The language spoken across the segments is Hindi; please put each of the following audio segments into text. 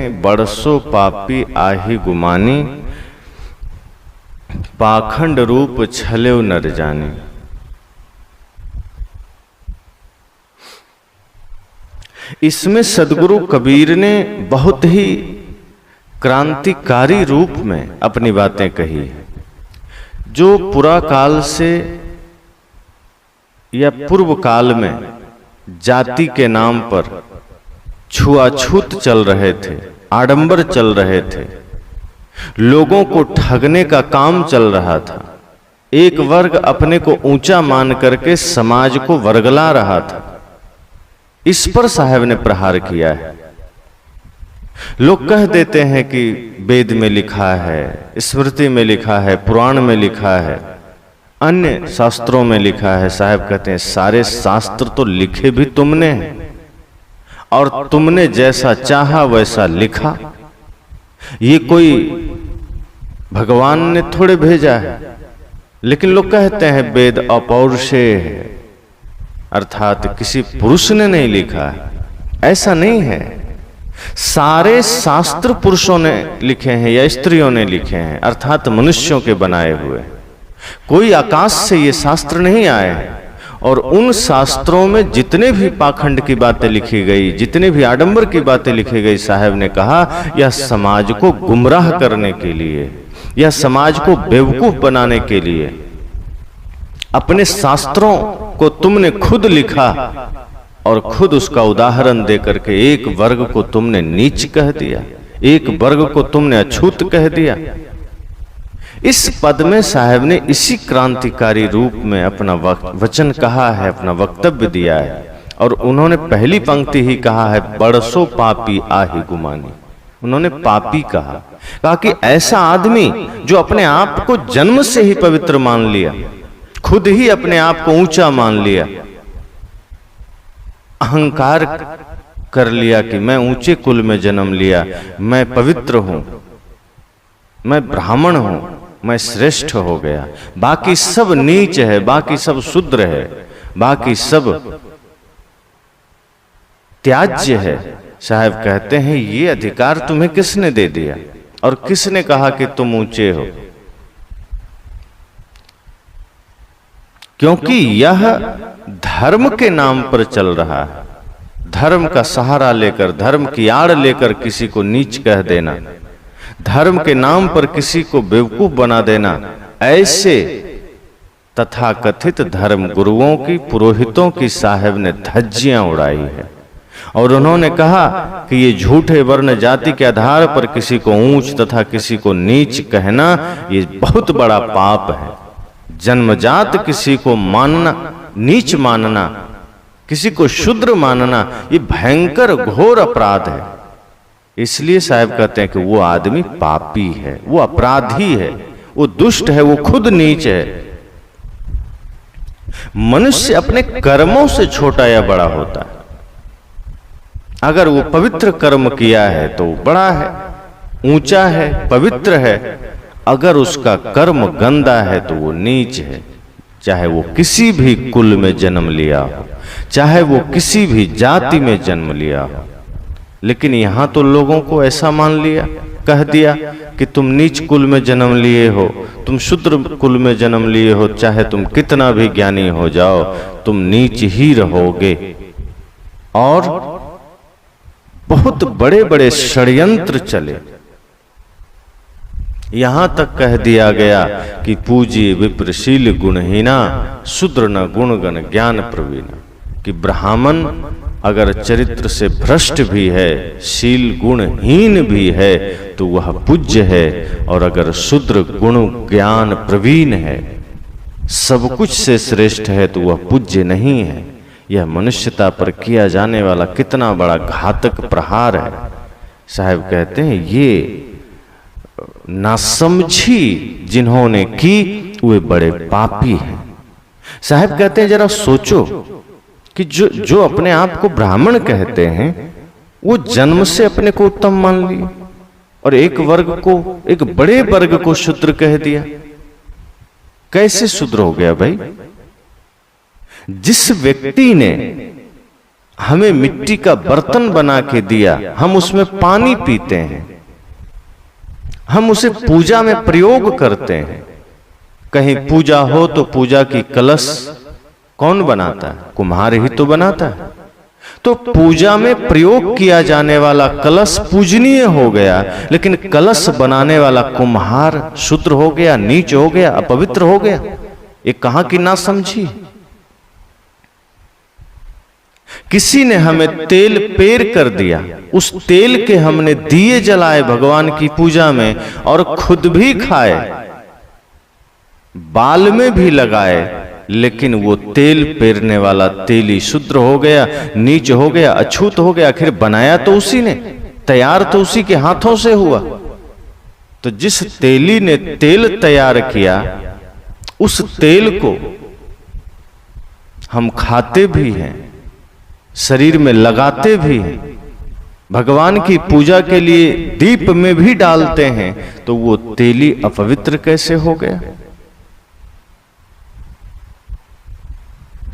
हैं, बरसों पापी आही गुमानी, पाखंड रूप छलेव नर जानी। इसमें सदगुरु कबीर ने बहुत ही क्रांतिकारी रूप में अपनी बातें कही है। जो पुरा काल से या पूर्व काल में जाति के नाम पर छुआछूत चल रहे थे, आडंबर चल रहे थे, लोगों को ठगने का काम चल रहा था, एक वर्ग अपने को ऊंचा मान करके समाज को वर्गला रहा था, इस पर साहब ने प्रहार किया है। लोग कह देते हैं कि वेद में लिखा है, स्मृति में लिखा है, पुराण में लिखा है, अन्य शास्त्रों में लिखा है। साहब कहते हैं सारे शास्त्र तो लिखे भी तुमने हैं और तुमने जैसा चाहा वैसा लिखा। ये कोई भगवान ने थोड़े भेजा है। लेकिन लोग कहते हैं वेद अपौरुषेय है, अर्थात किसी पुरुष ने नहीं लिखा है। ऐसा नहीं है। सारे शास्त्र पुरुषों ने लिखे हैं या स्त्रियों ने लिखे हैं, अर्थात मनुष्यों के बनाए हुए। कोई आकाश से ये शास्त्र नहीं आए हैं। और उन शास्त्रों में जितने भी पाखंड की बातें लिखी गई, जितने भी आडंबर की बातें लिखी गई, साहब ने कहा यह समाज को गुमराह करने के लिए, यह समाज को बेवकूफ बनाने के लिए। अपने शास्त्रों को तुमने खुद लिखा और खुद उसका उदाहरण देकर के एक वर्ग को तुमने नीच कह दिया, एक वर्ग को तुमने अछूत कह दिया। इस पद में साहब ने इसी क्रांतिकारी रूप में अपना वचन कहा है, अपना वक्तव्य दिया है। और उन्होंने पहली पंक्ति ही कहा है, बरसों पापी आही गुमानी। उन्होंने पापी कहा कि ऐसा आदमी जो अपने आप को जन्म से ही पवित्र मान लिया, खुद ही अपने आप को ऊंचा मान लिया, अहंकार कर लिया कि मैं ऊंचे कुल में जन्म लिया, मैं पवित्र हूं, मैं ब्राह्मण हूं, मैं श्रेष्ठ हो गया, बाकी सब नीच है, बाकी सब शूद्र है, बाकी सब त्याज्य है। साहब कहते हैं ये अधिकार तुम्हें किसने दे दिया और किसने कहा कि तुम ऊंचे हो? क्योंकि यह धर्म के नाम पर चल रहा है। धर्म का सहारा लेकर, धर्म की आड़ लेकर किसी को नीच कह देना, धर्म के नाम पर किसी को बेवकूफ बना देना, ऐसे तथाकथित धर्म गुरुओं की, पुरोहितों की साहब ने धज्जियां उड़ाई है। और उन्होंने कहा कि ये झूठे वर्ण जाति के आधार पर किसी को ऊंच तथा किसी को नीच कहना ये बहुत बड़ा पाप है। जन्मजात किसी को मानना, नीच मानना, किसी को शूद्र मानना, ये भयंकर घोर अपराध है। इसलिए साहब कहते हैं कि वो आदमी पापी है, वो अपराधी है, वो दुष्ट है, वो खुद नीच है। मनुष्य अपने कर्मों से छोटा या बड़ा होता है। अगर वो पवित्र कर्म किया है तो बड़ा है, ऊंचा है, पवित्र है। अगर उसका कर्म गंदा है तो वो नीच है, चाहे वो किसी भी कुल में जन्म लिया हो, चाहे वो किसी भी जाति में जन्म लिया हो। लेकिन यहां तो लोगों को ऐसा मान लिया, कह दिया कि तुम नीच कुल में जन्म लिए हो, तुम शूद्र कुल में जन्म लिए हो, चाहे तुम कितना भी ज्ञानी हो जाओ, तुम नीच ही रहोगे। और बहुत बड़े बड़े षड्यंत्र चले। यहां तक कह दिया गया कि पूज्य विप्रशील गुणहीना, शूद्र न गुणगण ज्ञान प्रवीणा। कि ब्राह्मण अगर चरित्र से भ्रष्ट भी है, शील गुणहीन भी है, तो वह पूज्य है। और अगर शूद्र गुण ज्ञान प्रवीण है, सब कुछ से श्रेष्ठ है, तो वह पूज्य नहीं है। यह मनुष्यता पर किया जाने वाला कितना बड़ा घातक प्रहार है। साहब कहते हैं ये नासमझी जिन्होंने की वे बड़े पापी हैं। साहब कहते हैं जरा सोचो कि जो अपने आप को ब्राह्मण कहते हैं वो जन्म से अपने को उत्तम मान लिए और एक वर्ग को, एक बड़े वर्ग को शूद्र कह दिया। कैसे शूद्र हो गया भाई? जिस व्यक्ति ने हमें मिट्टी का बर्तन बना के दिया, हम उसमें पानी पीते हैं, हम उसे पूजा में प्रयोग करते हैं। कहीं पूजा हो तो पूजा की कलश कौन बनाता है? कुम्हार ही तो बनाता है। तो पूजा में प्रयोग किया जाने वाला कलश पूजनीय हो गया, लेकिन कलश बनाने वाला कुम्हार शूद्र हो गया, नीच हो गया, अपवित्र हो गया। ये कहां की ना समझी। किसी ने हमें तेल पेर कर दिया, उस तेल के हमने दिए जलाए भगवान की पूजा में और खुद भी खाए, बाल में भी लगाए, लेकिन वो तेल पेरने वाला तेली शूद्र हो गया, नीच हो गया, अछूत हो गया। आखिर बनाया तो उसी ने, तैयार तो उसी के हाथों से हुआ। तो जिस तेली ने तेल तैयार किया, उस तेल को हम खाते भी हैं, शरीर में लगाते भी हैं, भगवान की पूजा के लिए दीप में भी डालते हैं, तो वो तेली अपवित्र कैसे हो गया?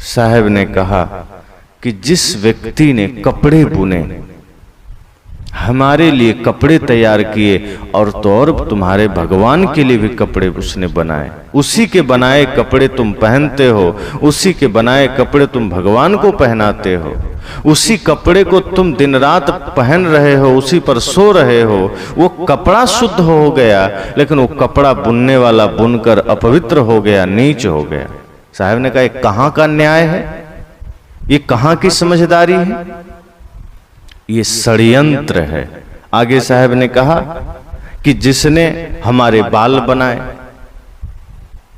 साहब ने कहा कि जिस व्यक्ति ने कपड़े बुने, हमारे लिए कपड़े तैयार किए, और तो और तुम्हारे भगवान के लिए भी कपड़े उसने बनाए, उसी के बनाए कपड़े तुम पहनते हो, उसी के बनाए कपड़े तुम भगवान को पहनाते हो, उसी कपड़े को तुम दिन रात पहन रहे हो, उसी पर सो रहे हो। वो कपड़ा शुद्ध हो गया, लेकिन वो कपड़ा बुनने वाला बुनकर अपवित्र हो गया, नीच हो गया। साहब ने कहा, कहां का न्याय है? ये कहां की समझदारी है? ये षड्यंत्र है। आगे साहब ने कहा कि जिसने हमारे बाल बनाए,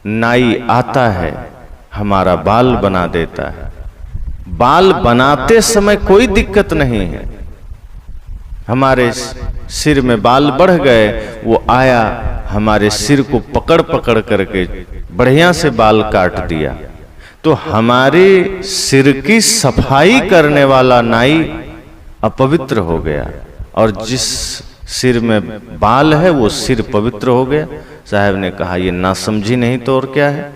नाई आता है हमारा बाल बना देता है। बाल बनाते समय कोई दिक्कत नहीं है, हमारे सिर में बाल बढ़ गए, वो आया हमारे सिर को पकड़ पकड़ करके बढ़िया से बाल काट दिया। तो हमारे सिर की सफाई करने वाला नाई अपवित्र हो गया, और जिस सिर में बाल है वो सिर पवित्र हो गया। साहब ने कहा, ये नासमझी नहीं तो और क्या है?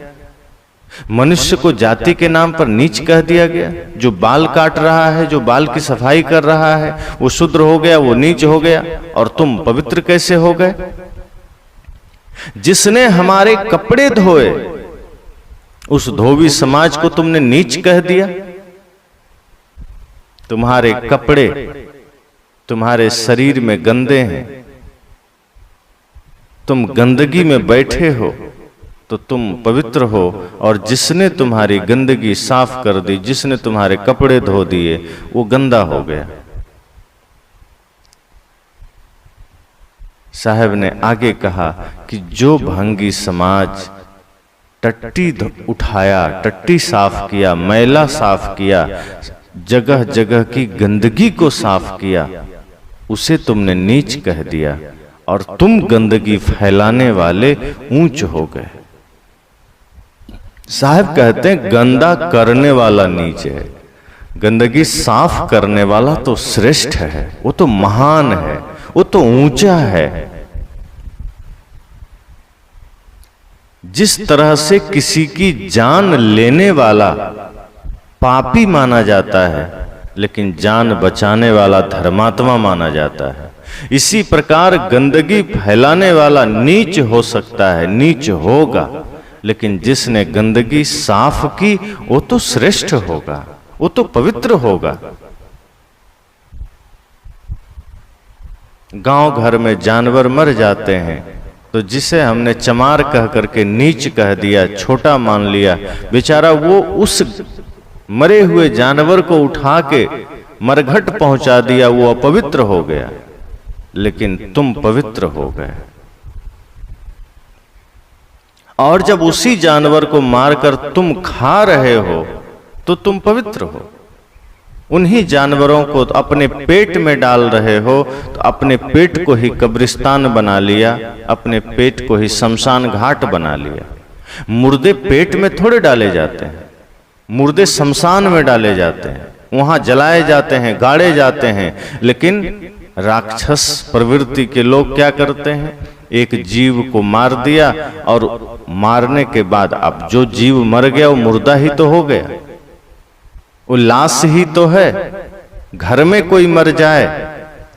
मनुष्य को जाति के नाम पर नीच कह दिया गया। जो बाल काट रहा है, जो बाल की सफाई कर रहा है, वो शूद्र हो गया, वो नीच हो गया, और तुम पवित्र कैसे हो गए? जिसने हमारे कपड़े धोए, उस धोबी समाज को तुमने नीच कह दिया। तुम्हारे कपड़े तुम्हारे शरीर में गंदे हैं, तुम गंदगी में बैठे हो तो तुम पवित्र हो, और जिसने तुम्हारी गंदगी साफ कर दी, जिसने तुम्हारे कपड़े धो दिए, वो गंदा हो गया। साहब ने आगे कहा कि जो भंगी समाज टट्टी उठाया, टट्टी साफ किया, मैला साफ किया, जगह जगह की गंदगी को साफ किया, उसे तुमने नीच कह दिया, और तुम गंदगी फैलाने वाले ऊंच हो गए। साहब कहते हैं, गंदा करने वाला नीच है, गंदगी साफ करने वाला तो श्रेष्ठ है, वो तो महान है, वो तो ऊंचा है। जिस तरह से किसी की जान लेने वाला पापी माना जाता है, लेकिन जान बचाने वाला धर्मात्मा माना जाता है, इसी प्रकार गंदगी फैलाने वाला नीच हो सकता है, नीच होगा, लेकिन जिसने गंदगी साफ की वो तो श्रेष्ठ होगा, वो तो पवित्र होगा। गांव घर में जानवर मर जाते हैं तो जिसे हमने चमार कह करके नीच कह दिया, छोटा मान लिया, बेचारा वो उस मरे हुए जानवर को उठा के मरघट पहुंचा दिया, वो अपवित्र हो गया, लेकिन तुम पवित्र हो गए। और जब उसी जानवर को मारकर तुम खा रहे हो तो तुम पवित्र हो। उन्हीं जानवरों को अपने पेट में डाल रहे हो तो अपने पेट को ही कब्रिस्तान बना लिया, अपने पेट को ही शमशान घाट बना लिया। मुर्दे पेट में थोड़े डाले जाते हैं, मुर्दे शमशान में डाले जाते हैं, वहां जलाए जाते हैं, गाड़े जाते हैं। लेकिन राक्षस प्रवृत्ति के लोग क्या करते हैं, एक जीव को मार दिया और मारने के बाद अब जो जीव मर गया वो मुर्दा ही तो हो गया। वो लाश ही तो है। घर में कोई मर जाए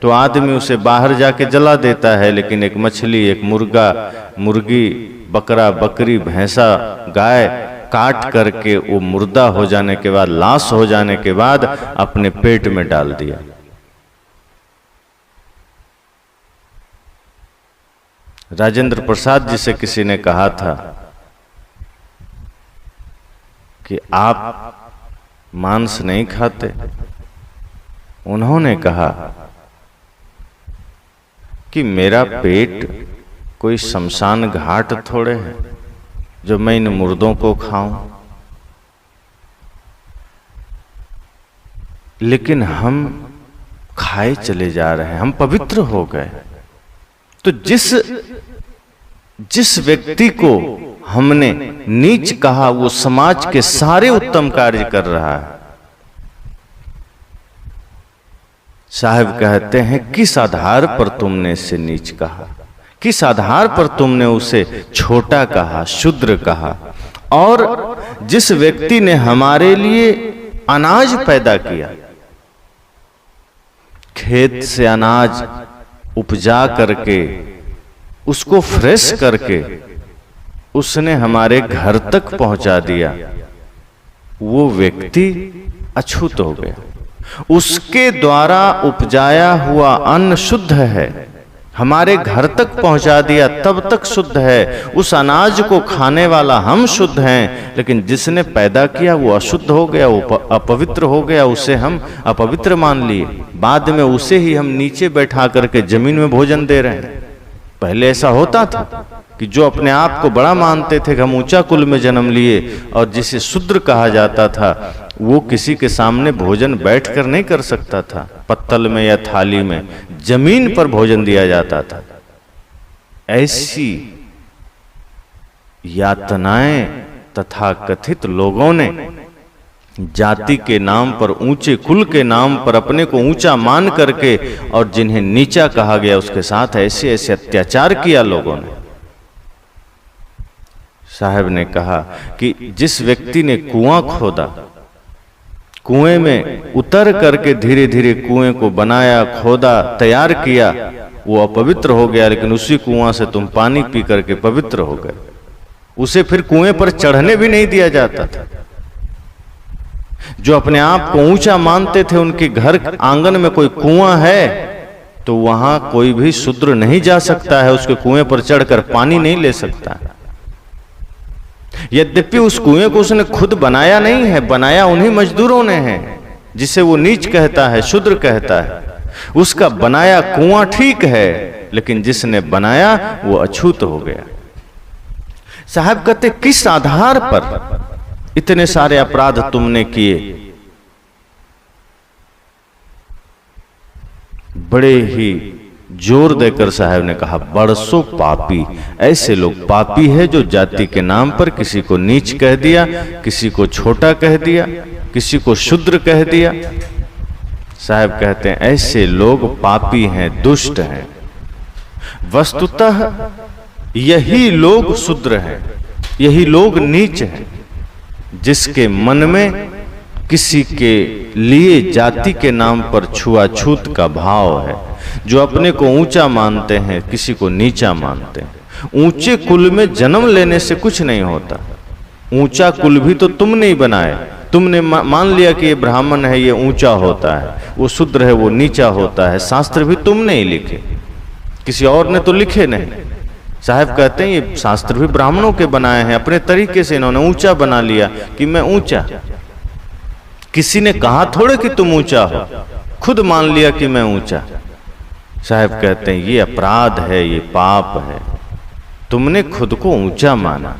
तो आदमी उसे बाहर जाके जला देता है, लेकिन एक मछली, एक मुर्गा, मुर्गी, बकरा, बकरी, भैंसा, गाय काट करके वो मुर्दा हो जाने के बाद, लाश हो जाने के बाद अपने पेट में डाल दिया। राजेंद्र प्रसाद जी से किसी ने कहा था कि आप मांस नहीं खाते। उन्होंने कहा कि मेरा पेट कोई शमशान घाट थोड़े है जो मैं इन मुर्दों को खाऊं। लेकिन हम खाए चले जा रहे हैं, हम पवित्र हो गए। तो जिस व्यक्ति को हमने नीच कहा वो समाज के सारे उत्तम कार्य कर रहा है। साहब कहते हैं किस आधार पर तुमने इसे नीच कहा, किस आधार पर तुमने उसे छोटा कहा, शूद्र कहा। और जिस व्यक्ति ने हमारे लिए अनाज पैदा किया, खेत से अनाज उपजा करके उसको फ्रेश करके उसने हमारे घर तक पहुंचा दिया, वो व्यक्ति अछूत हो गया। उसके द्वारा उपजाया हुआ अन्न शुद्ध है, हमारे घर तक पहुंचा दिया तब तक शुद्ध है। उस अनाज को खाने वाला हम शुद्ध हैं, लेकिन जिसने पैदा किया वो अशुद्ध हो गया, वो अपवित्र हो गया, उसे हम अपवित्र मान लिए। बाद में उसे ही हम नीचे बैठा करके जमीन में भोजन दे रहे हैं। पहले ऐसा होता था कि जो अपने आप को बड़ा मानते थे कि हम ऊंचा कुल में जन्म लिए और जिसे शूद्र कहा जाता था, वो किसी के सामने भोजन बैठकर नहीं कर सकता था। पत्तल में या थाली में, जमीन पर भोजन दिया जाता था। ऐसी यातनाएं तथा कथित लोगों ने जाति के नाम पर, ऊंचे कुल के नाम पर अपने को ऊंचा मान करके और जिन्हें नीचा कहा गया उसके साथ ऐसे ऐसे अत्याचार किया लोगों ने। साहब ने कहा कि जिस व्यक्ति ने कुआं खोदा, कुएं में उतर करके धीरे धीरे कुएं को बनाया, खोदा, तैयार किया, वो अपवित्र हो गया, लेकिन उसी कुआं से तुम पानी पी करके पवित्र हो गए। उसे फिर कुएं पर चढ़ने भी नहीं दिया जाता था। जो अपने आप को ऊंचा मानते थे, उनके घर आंगन में कोई कुआं है तो वहां कोई भी शूद्र नहीं जा सकता है, उसके कुएं पर चढ़कर पानी नहीं ले सकता। यद्यपि उस कुएं को उसने खुद बनाया नहीं है, बनाया उन्हीं मजदूरों ने है, जिसे वो नीच कहता है, शूद्र कहता है। उसका बनाया कुआं ठीक है, लेकिन जिसने बनाया वो अछूत हो गया। साहब कहते किस आधार पर इतने सारे अपराध तुमने किए? बड़े ही जोर देकर साहब ने कहा, बरसों पापी। ऐसे लोग पापी है जो जाति के नाम पर किसी को नीच कह दिया, किसी को छोटा कह दिया, किसी को शूद्र कह दिया। साहब कहते हैं ऐसे लोग पापी हैं, दुष्ट हैं। वस्तुतः यही लोग शूद्र हैं, यही लोग नीच हैं, जिसके मन में किसी के लिए जाति के नाम पर छुआछूत का भाव है, जो अपने को ऊंचा मानते हैं, किसी को नीचा मानते हैं। ऊंचे कुल में जन्म लेने से कुछ नहीं होता। ऊंचा कुल भी तो तुमने ही बनाया। तुमने मान लिया कि ये ब्राह्मण है, ये ऊंचा होता है, वो शूद्र है, वो नीचा होता है। शास्त्र भी तुमने ही लिखे, किसी और ने तो लिखे नहीं। साहब कहते हैं ये शास्त्र भी ब्राह्मणों के बनाए हैं, अपने तरीके से इन्होंने ऊंचा बना लिया कि मैं ऊंचा। किसी ने कहा थोड़े कि तुम ऊंचा हो, खुद मान लिया कि मैं ऊंचा। साहब कहते हैं ये अपराध है, ये पाप है। तुमने खुद को ऊंचा माना,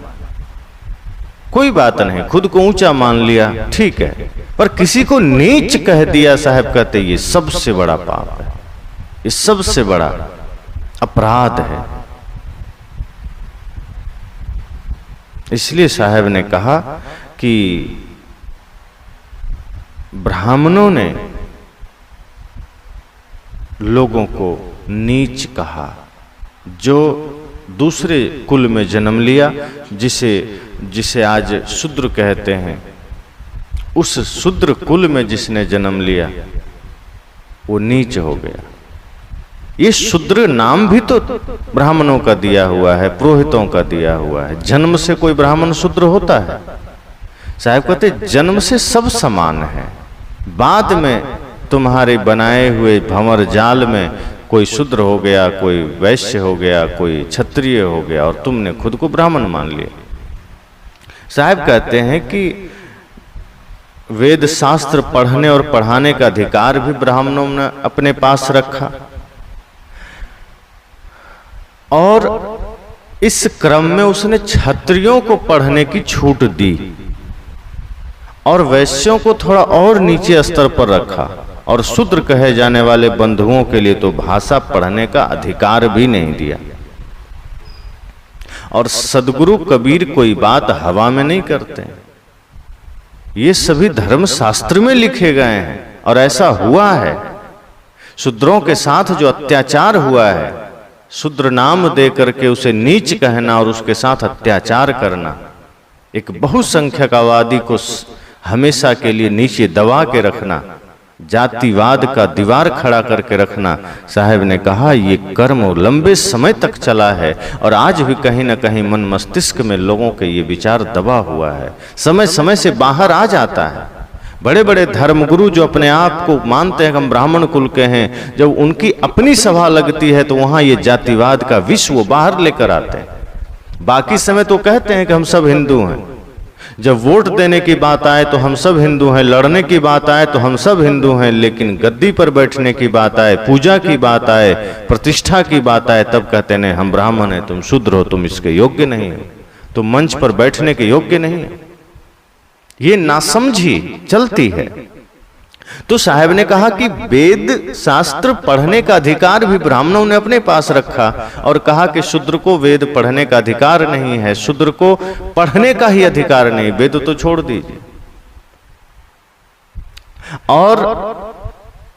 कोई बात नहीं, खुद को ऊंचा मान लिया, ठीक है, पर किसी को नीच कह दिया, साहब कहते ये सबसे बड़ा पाप है, ये सबसे बड़ा अपराध है। इसलिए साहब ने कहा कि ब्राह्मणों ने लोगों को नीच कहा, जो दूसरे कुल में जन्म लिया, जिसे आज शूद्र कहते हैं, उस शूद्र कुल में जिसने जन्म लिया वो नीच हो गया। ये शूद्र नाम भी तो ब्राह्मणों का दिया हुआ है, पुरोहितों का दिया हुआ है। जन्म से कोई ब्राह्मण शूद्र होता है? साहब कहते जन्म से सब समान है, बाद में तुम्हारे बनाए हुए भंवर जाल में कोई शूद्र हो गया, कोई वैश्य हो गया, कोई क्षत्रिय हो गया और तुमने खुद को ब्राह्मण मान लिया। साहब कहते हैं कि वेद शास्त्र पढ़ने और पढ़ाने का अधिकार भी ब्राह्मणों ने अपने पास रखा, और इस क्रम में उसने क्षत्रियों को पढ़ने की छूट दी और वैश्यों को थोड़ा और नीचे स्तर पर रखा, और शूद्र कहे जाने वाले बंधुओं के लिए तो भाषा पढ़ने का अधिकार भी नहीं दिया। और सदगुरु कबीर कोई बात हवा में नहीं करते, ये सभी धर्म शास्त्र में लिखे गए हैं और ऐसा हुआ है। शूद्रों के साथ जो अत्याचार हुआ है, शूद्र नाम दे करके उसे नीच कहना और उसके साथ अत्याचार करना, एक बहुसंख्यकवादी को हमेशा के लिए नीचे दबा के रखना, जातिवाद का दीवार खड़ा करके रखना, साहब ने कहा ये कर्म लंबे समय तक चला है और आज भी कहीं ना कहीं मन मस्तिष्क में लोगों के ये विचार दबा हुआ है, समय समय से बाहर आ जाता है। बड़े बड़े धर्मगुरु जो अपने आप को मानते हैं कि हम ब्राह्मण कुल के हैं, जब उनकी अपनी सभा लगती है तो वहां ये जातिवाद का विष वो बाहर लेकर आते हैं। बाकी समय तो कहते हैं कि हम सब हिंदू हैं, जब वोट देने की बात आए तो हम सब हिंदू हैं, लड़ने की बात आए तो हम सब हिंदू हैं, लेकिन गद्दी पर बैठने की बात आए, पूजा की बात आए, प्रतिष्ठा की बात आए, तब कहते हैं हम ब्राह्मण हैं, तुम शूद्र हो, तुम इसके योग्य नहीं हो, तुम मंच पर बैठने के योग्य नहीं हो। ये नासमझी चलती है। तो साहब ने कहा कि वेद शास्त्र पढ़ने का अधिकार भी ब्राह्मणों ने अपने पास रखा और कहा कि शूद्र को वेद पढ़ने का अधिकार नहीं है, शूद्र को पढ़ने का ही अधिकार नहीं, वेद तो छोड़ दीजिए। और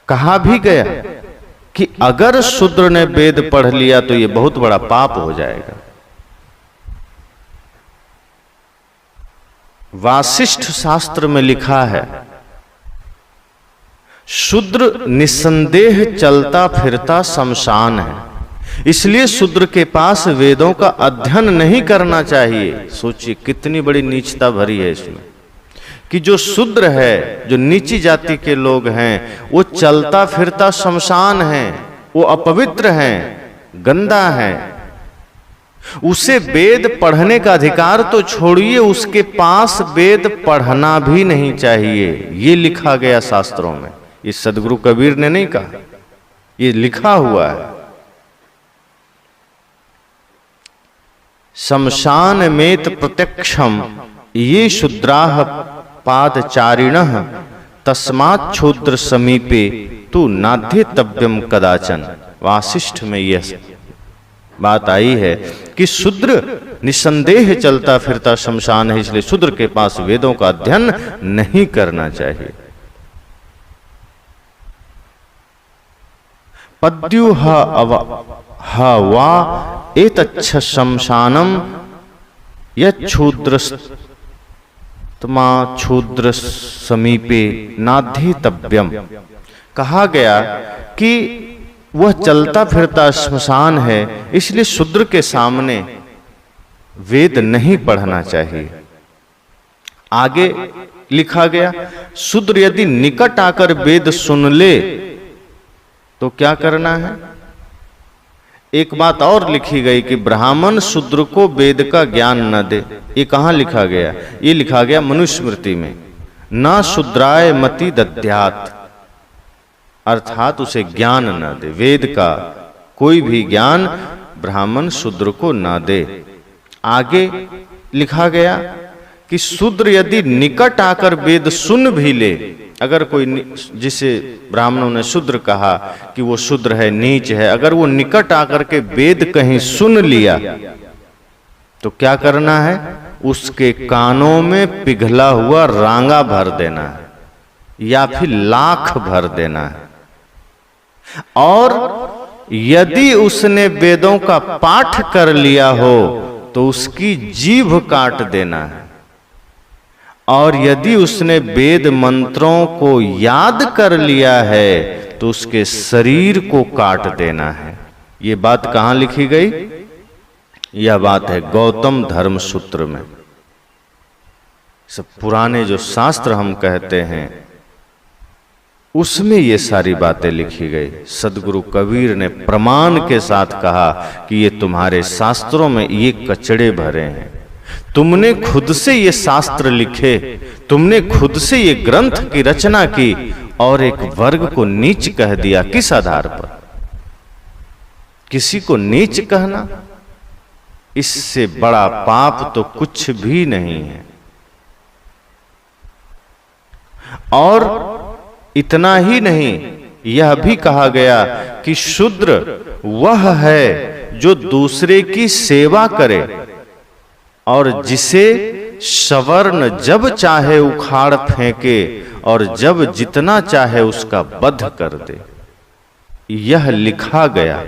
कहा भी गया कि अगर शूद्र ने वेद पढ़ लिया तो यह बहुत बड़ा पाप हो जाएगा। वासिष्ठ शास्त्र में लिखा है, शूद्र निसंदेह चलता फिरता शमशान है, इसलिए शूद्र के पास वेदों का अध्ययन नहीं करना चाहिए। सोचिए कितनी बड़ी नीचता भरी है इसमें, कि जो शूद्र है, जो नीची जाति के लोग हैं, वो चलता फिरता शमशान है, वो अपवित्र हैं, गंदा है, उसे वेद पढ़ने का अधिकार तो छोड़िए, उसके पास वेद पढ़ना भी नहीं चाहिए। ये लिखा गया शास्त्रों में, ये सदगुरु कबीर ने नहीं कहा, ये लिखा हुआ है। शमशान मेत प्रत्यक्षम ये शूद्राः पादचारिणः तस्मात् क्षुद्र समीपे तु नाध्येतव्यम कदाचन। वासिष्ठ में यह बात आई है कि शूद्र निसंदेह चलता फिरता शमशान है, इसलिए शूद्र के पास वेदों का अध्ययन नहीं करना चाहिए। पद्युः वा एतच्छ शमशानम यच्छूद्रस्तमा क्षुद्र समीपे नाध्येतव्यम। कहा गया कि वह चलता फिरता श्मशान है, इसलिए शूद्र के सामने वेद नहीं पढ़ना चाहिए। आगे लिखा गया, शूद्र यदि निकट आकर वेद सुन ले तो क्या करना है। एक बात और लिखी गई कि ब्राह्मण शूद्र को वेद का ज्ञान न दे। ये कहाँ लिखा गया? ये लिखा गया मनुस्मृति में, न शूद्राय मति दद्यात्, अर्थात उसे ज्ञान न दे, वेद का कोई भी ज्ञान ब्राह्मण शूद्र को न दे। आगे लिखा गया कि शूद्र यदि निकट आकर वेद सुन भी ले, अगर कोई जिसे ब्राह्मणों ने शूद्र कहा कि वो शूद्र है, नीच है, अगर वो निकट आकर के वेद कहीं सुन लिया तो क्या करना है? उसके कानों में पिघला हुआ रांगा भर देना है या फिर लाख भर देना है। और यदि उसने वेदों का पाठ कर लिया हो तो उसकी जीभ काट देना है। और यदि उसने वेद मंत्रों को याद कर लिया है तो उसके शरीर को काट देना है। ये बात कहां लिखी गई? यह बात है गौतम धर्म सूत्र में। सब पुराने जो शास्त्र हम कहते हैं उसमें ये सारी बातें लिखी गई। सदगुरु कबीर ने प्रमाण के साथ कहा कि ये तुम्हारे शास्त्रों में ये कचड़े भरे हैं, तुमने खुद से ये शास्त्र लिखे, तुमने खुद से ये ग्रंथ की रचना की और एक वर्ग को नीच कह दिया। किस आधार पर? किसी को नीच कहना, इससे बड़ा पाप तो कुछ भी नहीं है। और इतना ही नहीं, यह भी कहा गया कि शूद्र वह है जो दूसरे की सेवा करे और जिसे सवर्ण जब चाहे उखाड़ फेंके और जब जितना चाहे उसका वध कर दे। यह लिखा गया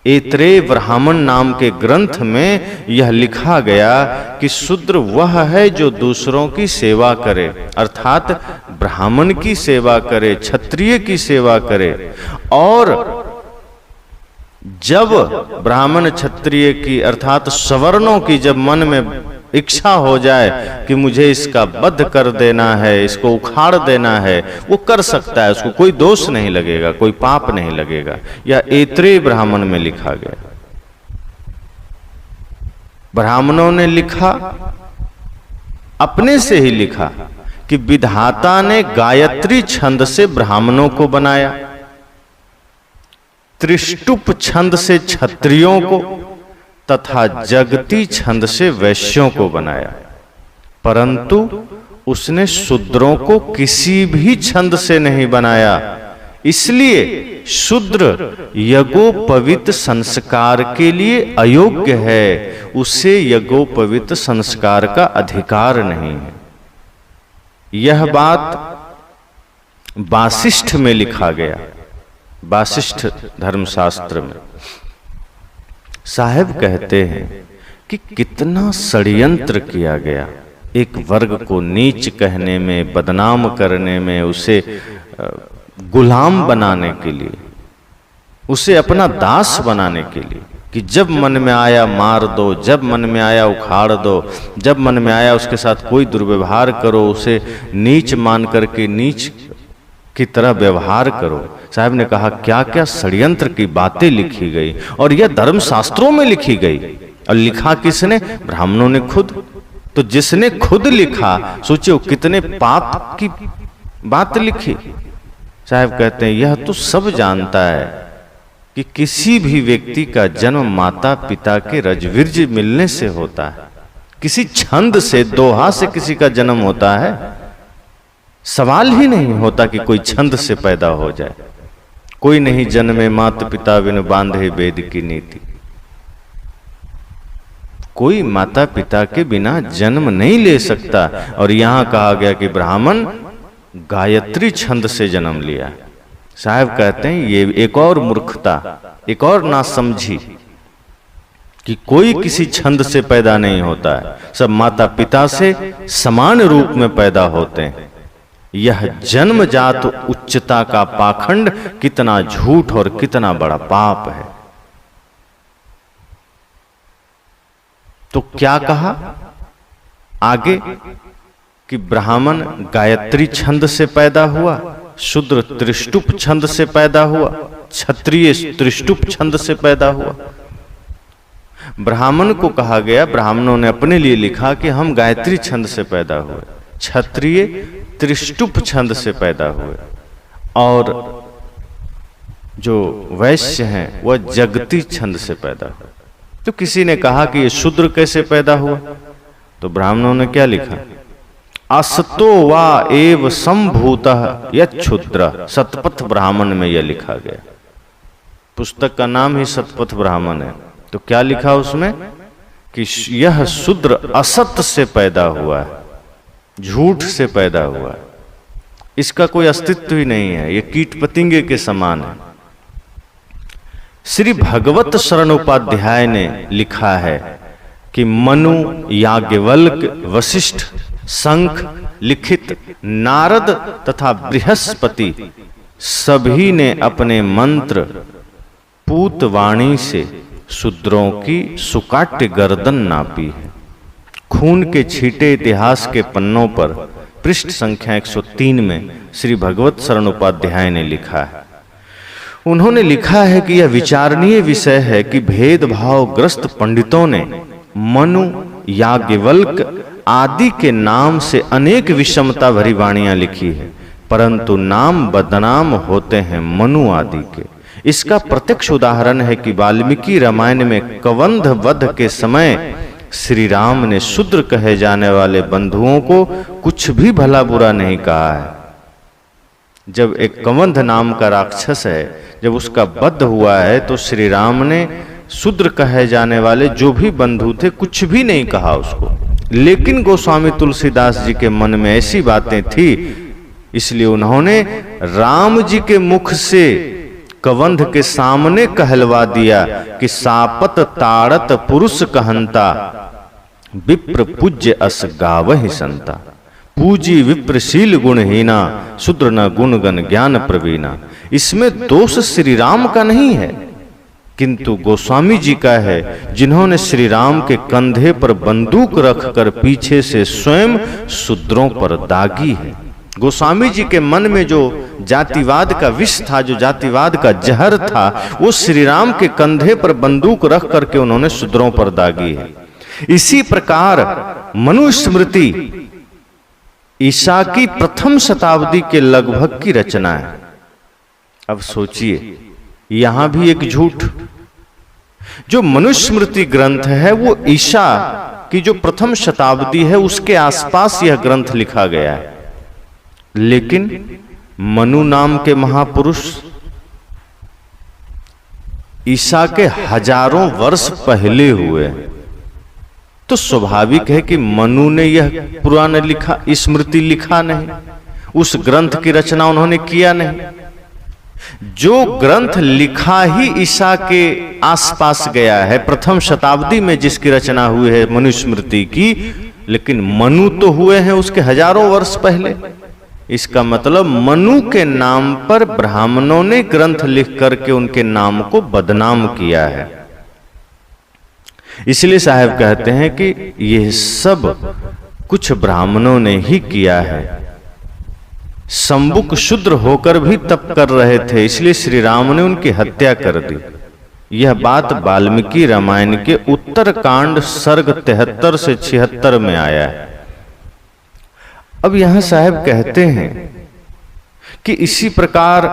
ऐत्रेय ब्राह्मण नाम के ग्रंथ में, यह लिखा गया कि शूद्र वह है जो दूसरों की सेवा करे, अर्थात ब्राह्मण की सेवा करे, क्षत्रिय की सेवा करे। और जब ब्राह्मण क्षत्रिय की अर्थात सवर्णों की जब मन में इच्छा हो जाए कि मुझे इसका वध कर देना है, इसको उखाड़ देना है, वो कर सकता है, उसको कोई दोष नहीं लगेगा, कोई पाप नहीं लगेगा। यह ऐत्रेय ब्राह्मण में लिखा गया। ब्राह्मणों ने लिखा, अपने से ही लिखा कि विधाता ने गायत्री छंद से ब्राह्मणों को बनाया, त्रिष्टुप छंद से क्षत्रियों को तथा जगती छंद से वैश्यों को बनाया, परंतु उसने शूद्रों को किसी भी छंद से नहीं बनाया। इसलिए शूद्र यज्ञोपवीत संस्कार के लिए अयोग्य है, उसे यज्ञोपवीत संस्कार का अधिकार नहीं है। यह बात वासिष्ठ में लिखा गया, वासिष्ठ धर्मशास्त्र में। साहब कहते हैं कि कितना षड्यंत्र किया गया एक वर्ग को नीच कहने में, बदनाम करने में, उसे गुलाम बनाने के लिए, उसे अपना दास बनाने के लिए कि जब मन में आया मार दो, जब मन में आया उखाड़ दो, जब मन में आया उसके साथ कोई दुर्व्यवहार करो, उसे नीच मान करके नीच की तरह व्यवहार करो। साहब ने कहा क्या क्या षड्यंत्र की बातें लिखी गई, और यह धर्मशास्त्रों में लिखी गई। और लिखा किसने? ब्राह्मणों ने खुद। तो जिसने खुद लिखा, सोचिए कितने पाप की बात लिखी। साहब कहते हैं यह तो सब जानता है कि किसी भी व्यक्ति का जन्म माता पिता के रजवीर्ज मिलने से होता है, किसी छंद से, दोहा से किसी का जन्म होता है। सवाल ही नहीं होता कि कोई छंद से पैदा हो जाए। कोई नहीं जन्मे माता पिता बिन बांधे वेद की नीति। कोई माता पिता के बिना जन्म नहीं ले सकता। और यहां कहा गया कि ब्राह्मण गायत्री छंद से जन्म लिया। साहब कहते हैं ये एक और मूर्खता, एक और नासमझी कि कोई किसी छंद से पैदा नहीं होता है, सब माता पिता से समान रूप में पैदा होते हैं। यह जन्मजात उच्चता का पाखंड कितना झूठ और कितना बड़ा पाप है। तो क्या कहा आगे कि ब्राह्मण गायत्री छंद से पैदा हुआ, शूद्र त्रिष्टुप छंद से पैदा हुआ, क्षत्रिय त्रिष्टुप छंद से पैदा हुआ। ब्राह्मण को कहा गया, ब्राह्मणों ने अपने लिए लिखा कि हम गायत्री छंद से पैदा हुए, क्षत्रिय त्रिष्टुप छंद से पैदा हुए, और जो वैश्य हैं वह जगती छंद से पैदा हुए। तो किसी ने कहा कि ये शूद्र कैसे पैदा हुआ? तो ब्राह्मणों ने क्या लिखा? असतो वा एव संभूतः यच्छूद्र। सतपथ ब्राह्मण में यह लिखा गया। पुस्तक का नाम ही सतपथ ब्राह्मण है। तो क्या लिखा उसमें कि यह शूद्र असत से पैदा हुआ है, झूठ से पैदा हुआ है, इसका कोई अस्तित्व ही नहीं है, ये कीट पतिंगे के समान है। श्री भगवत शरण उपाध्याय ने लिखा है कि मनु, याज्ञवल्क्य, वशिष्ठ शंख लिखित नारद तथा बृहस्पति सभी ने अपने मंत्र पूतवाणी से शूद्रों की सुकाट्य गर्दन नापी है। खून के छींटे इतिहास के पन्नों पर पृष्ठ संख्या 103 में श्री भगवत शरण उपाध्याय ने लिखा है। उन्होंने लिखा है कि यह विचारणीय विषय है कि भेदभाव ग्रस्त पंडितों ने मनु, याज्ञवल्क आदि के नाम से अनेक विषमता भरी वाणियां लिखी है, परंतु नाम बदनाम होते हैं मनु आदि के। इसका प्रत्यक्ष उदाहरण है कि वाल्मीकि रामायण में कबंध वध के समय श्री राम ने शूद्र कहे जाने वाले बंधुओं को कुछ भी भला बुरा नहीं कहा है। जब एक कबंध नाम का राक्षस है, जब उसका वध हुआ है, तो श्री राम ने शूद्र कहे जाने वाले जो भी बंधु थे कुछ भी नहीं कहा उसको। लेकिन गोस्वामी तुलसीदास जी के मन में ऐसी बातें थी, इसलिए उन्होंने राम जी के मुख से कबंध के सामने कहलवा दिया कि सापत ताड़त पुरुष कहंता विप्र पूज्य अस गावहि संता। पूजी विप्रशील गुणहीना शूद्र न गुणगण ज्ञान प्रवीणा। इसमें दोष श्री राम का नहीं है, किंतु गोस्वामी जी का है, जिन्होंने श्री राम के कंधे पर बंदूक रखकर पीछे से स्वयं शूद्रों पर दागी है। गोस्वामी जी के मन में जो जातिवाद का विष था, जो जातिवाद का जहर था, वो श्री राम के कंधे पर बंदूक रख करके उन्होंने शूद्रों पर दागी है। इसी प्रकार मनुस्मृति ईसा की प्रथम शताब्दी के लगभग की रचना है। अब सोचिए, यहां भी एक झूठ। जो मनुस्मृति ग्रंथ है वो ईसा की जो प्रथम शताब्दी है उसके आसपास यह ग्रंथ लिखा गया है, लेकिन मनु नाम के महापुरुष ईसा के हजारों वर्ष पहले हुए, तो स्वाभाविक है कि मनु ने यह पुराण लिखा, स्मृति लिखा नहीं, उस ग्रंथ की रचना उन्होंने किया नहीं। जो ग्रंथ लिखा ही ईसा के आसपास गया है, प्रथम शताब्दी में जिसकी रचना हुई है मनुस्मृति की, लेकिन मनु तो हुए हैं उसके हजारों वर्ष पहले। इसका मतलब मनु के नाम पर ब्राह्मणों ने ग्रंथ लिख करके उनके नाम को बदनाम किया है। इसलिए साहब कहते हैं कि यह सब कुछ ब्राह्मणों ने ही किया है। संबुक शूद्र होकर भी तप कर रहे थे, इसलिए श्री राम ने उनकी हत्या कर दी। यह बात वाल्मीकि रामायण के उत्तरकांड सर्ग 73 से 76 में आया है। अब यहां साहब कहते हैं कि इसी प्रकार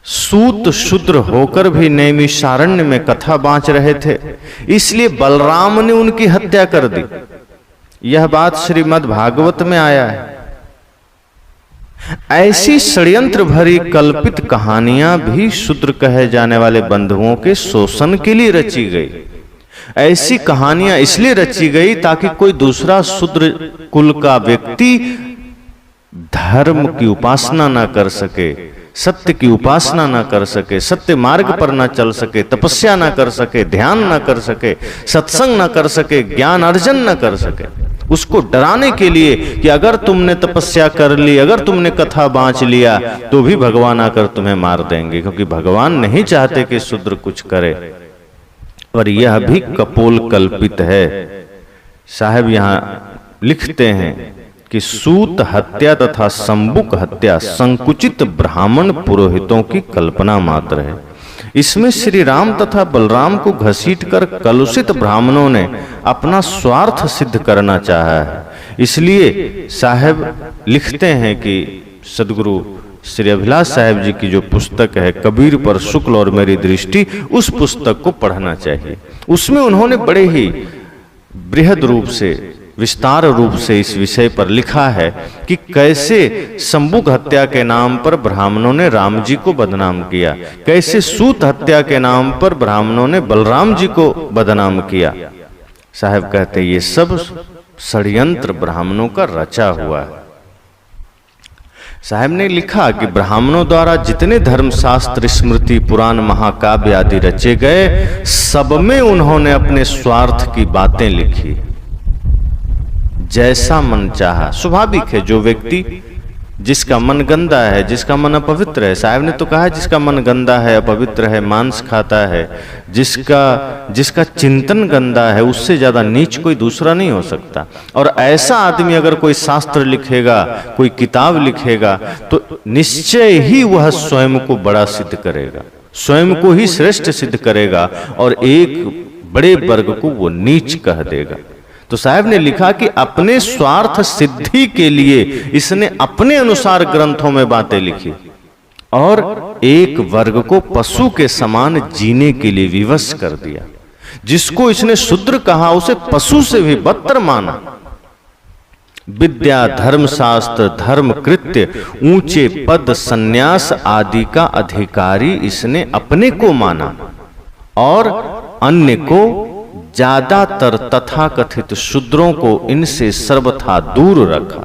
सूत शूद्र होकर भी नैमिषारण्य में कथा बांच रहे थे, इसलिए बलराम ने उनकी हत्या कर दी। यह बात श्रीमद् भागवत में आया है। ऐसी षड्यंत्र भरी कल्पित कहानियां भी शूद्र कहे जाने वाले बंधुओं के शोषण के लिए रची गई। ऐसी कहानियां इसलिए रची गई ताकि कोई दूसरा शूद्र कुल का व्यक्ति धर्म की उपासना ना कर सके, सत्य की उपासना ना कर सके, सत्य मार्ग पर ना चल सके, तपस्या ना कर सके, ध्यान ना कर सके, सत्संग ना कर सके, ज्ञान अर्जन ना कर सके। उसको डराने के लिए कि अगर तुमने तपस्या कर ली, अगर तुमने कथा बांच लिया, तो भी भगवान आकर तुम्हें मार देंगे, क्योंकि भगवान नहीं चाहते कि शूद्र कुछ करे। और यह भी कपोल कल्पित है। साहब यहां लिखते हैं कि सूत हत्या तथा संबुक हत्या संकुचित ब्राह्मण पुरोहितों की कल्पना मात्र है। इसमें श्री राम तथा बलराम को घसीटकर कलुषित ब्राह्मणों ने अपना स्वार्थ सिद्ध करना चाहा है। इसलिए साहब लिखते हैं कि सदगुरु श्री अभिलाष साहब जी की जो पुस्तक है कबीर पर शुक्ल और मेरी दृष्टि, उस पुस्तक को पढ़ना चाहिए। उसमें उन्होंने बड़े ही बृहद रूप से, विस्तार रूप से इस विषय पर लिखा है कि कैसे संबुक हत्या के नाम पर ब्राह्मणों ने राम जी को बदनाम किया, कैसे सूत हत्या के नाम पर ब्राह्मणों ने बलराम जी को बदनाम किया। साहब कहते ये सब षड्यंत्र ब्राह्मणों का रचा हुआ है। साहब ने लिखा कि ब्राह्मणों द्वारा जितने धर्मशास्त्र, स्मृति, पुराण, महाकाव्य आदि रचे गए, सब में उन्होंने अपने स्वार्थ की बातें लिखी। जैसा मन चाहा। स्वाभाविक है, जो व्यक्ति जिसका मन गंदा है, जिसका मन अपवित्र है, साहब ने तो कहा जिसका मन गंदा है, अपवित्र है, मांस खाता है, जिसका चिंतन गंदा है, उससे ज्यादा नीच कोई दूसरा नहीं हो सकता। और ऐसा आदमी अगर कोई शास्त्र लिखेगा, कोई किताब लिखेगा, तो निश्चय ही वह स्वयं को बड़ा सिद्ध करेगा, स्वयं को ही श्रेष्ठ सिद्ध करेगा और एक बड़े वर्ग को वो नीच कह देगा। तो साहब ने लिखा कि अपने स्वार्थ सिद्धि के लिए इसने अपने अनुसार ग्रंथों में बातें लिखी और एक वर्ग को पशु के समान जीने के लिए विवश कर दिया। जिसको इसने शूद्र कहा उसे पशु से भी बदतर माना। विद्या, धर्मशास्त्र, धर्म कृत्य, ऊंचे पद, संन्यास आदि का अधिकारी इसने अपने को माना और अन्य को, ज्यादातर तथाकथित शूद्रों को इनसे सर्वथा दूर रखा।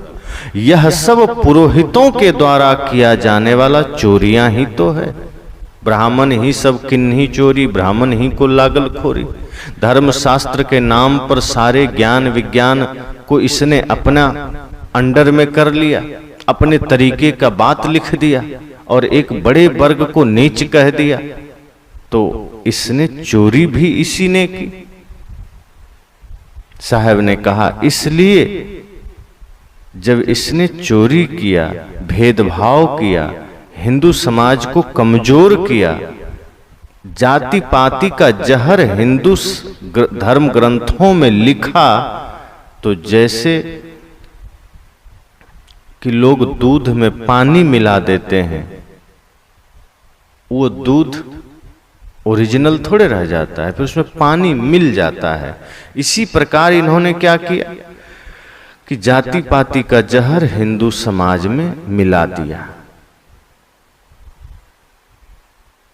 यह सब पुरोहितों के द्वारा किया जाने वाला चोरियां ही तो है। ब्राह्मण ही सब किन्हीं चोरी, ब्राह्मण ही को लागल खोरी। धर्मशास्त्र के नाम पर सारे ज्ञान विज्ञान को इसने अपना अंडर में कर लिया, अपने तरीके का बात लिख दिया और एक बड़े वर्ग को नीच कह दिया। तो इसने चोरी भी इसी ने की। साहब ने कहा इसलिए जब इसने चोरी किया, भेदभाव किया, हिंदू समाज को कमजोर किया, जाति पाति का जहर हिंदू धर्म ग्रंथों में लिखा, तो जैसे कि लोग दूध में पानी मिला देते हैं, वो दूध ओरिजिनल थोड़े रह जाता है, फिर उसमें पानी मिल जाता है। इसी प्रकार इन्होंने क्या किया कि जाति पाति का जहर हिंदू समाज में मिला दिया।